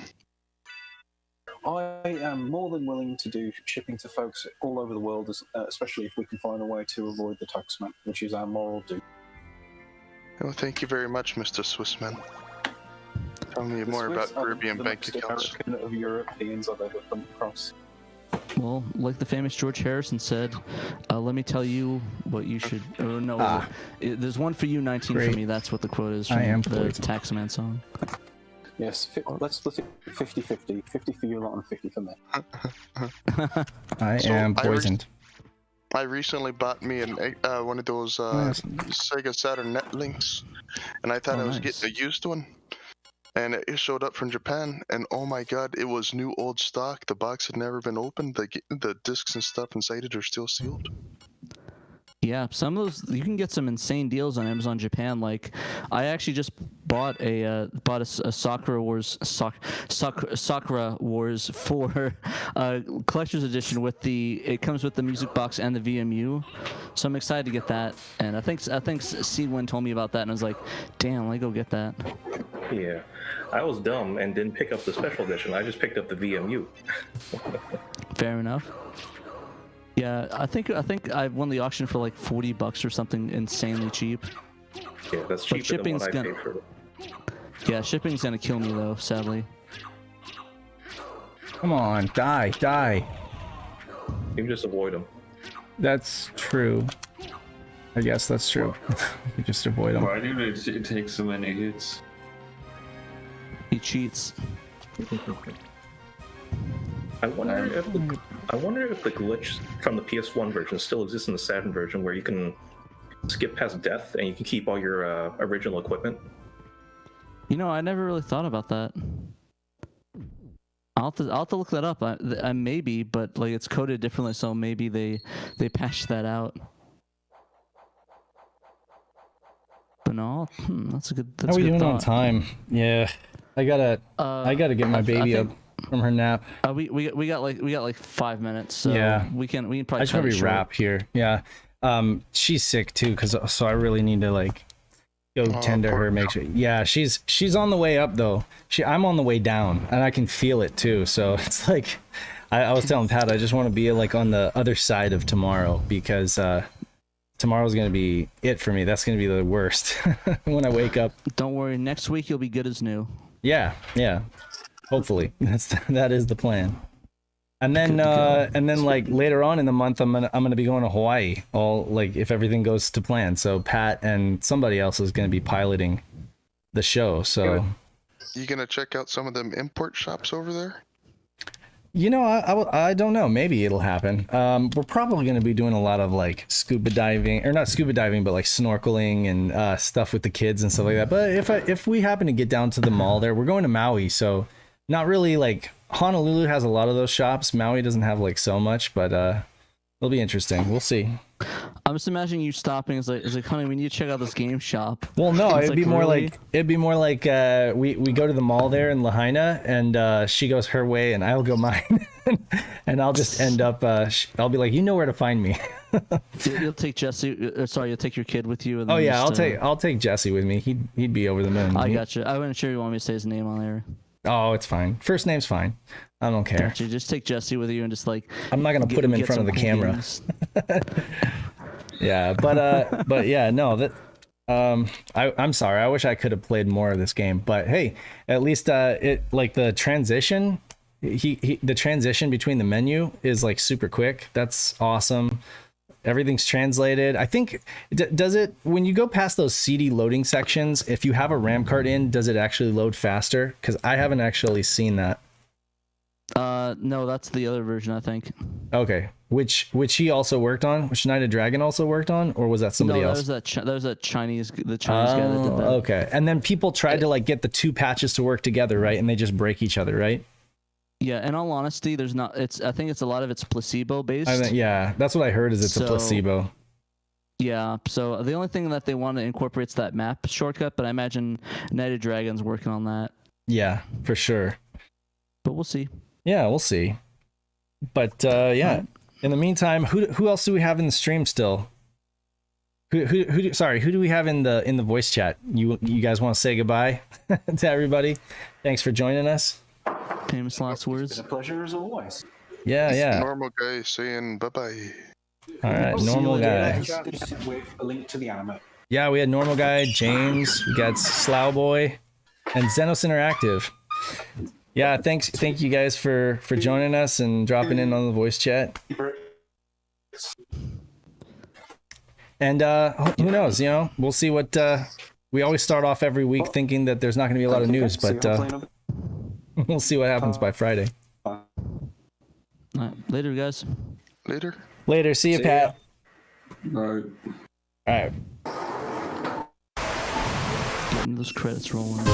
I am more than willing to do shipping to folks all over the world, especially if we can find a way to avoid the taxman, which is our moral duty.
Well, thank you very much, Mr. Swissman. Tell me more about Caribbean bank accounts.
Of Europeans I've ever come across.
Well, like the famous George Harrison said, let me tell you what you should. Or no, there's one for you, 19 for me. That's what the quote is from the Taxman song.
Yes, let's split it 50-50. 50 for you lot and 50 for me.
I am poisoned.
I recently bought me one of those Sega Saturn net links, and I thought I was getting a used one. And it showed up from Japan, and oh my god, it was new old stock. The box had never been opened. The discs and stuff inside it are still sealed.
Yeah, some of those you can get some insane deals on Amazon Japan. Like, I actually just bought a Sakura Wars 4 collector's edition with it comes with the music box and the VMU. So I'm excited to get that. And I think C1 told me about that, and I was like, damn, let me go get that.
Yeah, I was dumb and didn't pick up the special edition. I just picked up the VMU.
Fair enough. Yeah, I think I won the auction for like $40 or something insanely cheap.
Yeah, that's cheaper than what I paid for it.
Yeah, shipping's gonna kill me though, sadly.
Come on, die.
You can just avoid them.
That's true. I guess that's true. You just avoid them.
Why do it take so many hits?
He cheats.
I wonder if the glitch from the PS1 version still exists in the Saturn version, where you can skip past death and you can keep all your original equipment.
I never really thought about that. I'll have to look that up. I maybe, but like it's coded differently, so maybe they patched that out. But no, that's a good.
How are we doing on time? Yeah, I gotta get my baby up from her nap.
We got like 5 minutes. So
yeah,
we can probably.
I should probably wrap here. Yeah, she's sick too, so I really need to like go tend to her. Make sure. Yeah, she's on the way up though. I'm on the way down, and I can feel it too. So it's like, I was telling Pat, I just want to be like on the other side of tomorrow, because tomorrow's gonna be it for me. That's gonna be the worst when I wake up.
Don't worry, next week you'll be good as new.
Yeah. Hopefully, that is the plan. And then like later on in the month, I'm gonna be going to Hawaii. If everything goes to plan. So Pat and somebody else is gonna be piloting the show. So
you gonna check out some of them import shops over there?
I don't know. Maybe it'll happen. We're probably going to be doing a lot of like scuba diving, or not scuba diving, but like snorkeling and stuff with the kids and stuff like that. But if we happen to get down to the mall there, we're going to Maui. So not really like Honolulu has a lot of those shops. Maui doesn't have like so much, but it'll be interesting. We'll see.
I'm just imagining you stopping. It's like, honey, we need to check out this game shop.
Well, no,
It's
it'd be more
really?
like we go to the mall there in Lahaina, and she goes her way, and I'll go mine, and I'll just end up. I'll be like, you know where to find me.
You'll take Jesse. Sorry, you'll take your kid with you. And
Oh
then
yeah,
just,
I'll take Jesse with me. He'd be over the moon.
I got you. I wasn't sure you want me to say his name on there.
Oh, it's fine. First name's fine. I don't care.
Gotcha. Just take Jesse with you and just like.
I'm not gonna put him in
get
front of
some
the camera.
games.
Yeah, but yeah, no, that I'm sorry. I wish I could have played more of this game, but hey, at least it like the transition. The transition between the menu is like super quick. That's awesome. Everything's translated. I think does it when you go past those CD loading sections, if you have a RAM card in, does it actually load faster? Because I haven't actually seen that.
No, that's the other version, I think.
Okay, which he also worked on, which Night of Dragon also worked on, or was that somebody else?
That was that Chinese guy that did that.
Okay, and then people tried to like get the two patches to work together, right? And they just break each other, right?
Yeah, in all honesty, there's not. I think it's a lot of it's placebo based.
Yeah, that's what I heard. Is it's a placebo.
Yeah, so the only thing that they want to incorporate is that map shortcut, but I imagine Night of Dragon's working on that.
Yeah, for sure.
But we'll see.
Yeah, we'll see. But yeah, in the meantime, who else do we have in the stream still? Who do we have in the voice chat? You guys want to say goodbye to everybody? Thanks for joining us.
Famous last words.
It's been a pleasure as always.
Yeah.
Normal guy saying bye-bye.
All right, normal guy.
With a link to the anime.
Yeah, we had normal guy, James, we got Slough Boy, and Xenos Interactive. Yeah, thank you guys for joining us and dropping in on the voice chat. And who knows, we'll see what we always start off every week thinking that there's not going to be a lot of news, but we'll see what happens by Friday.
All right, later, guys.
Later.
See you, Pat.
All
right.
Getting those credits rolling.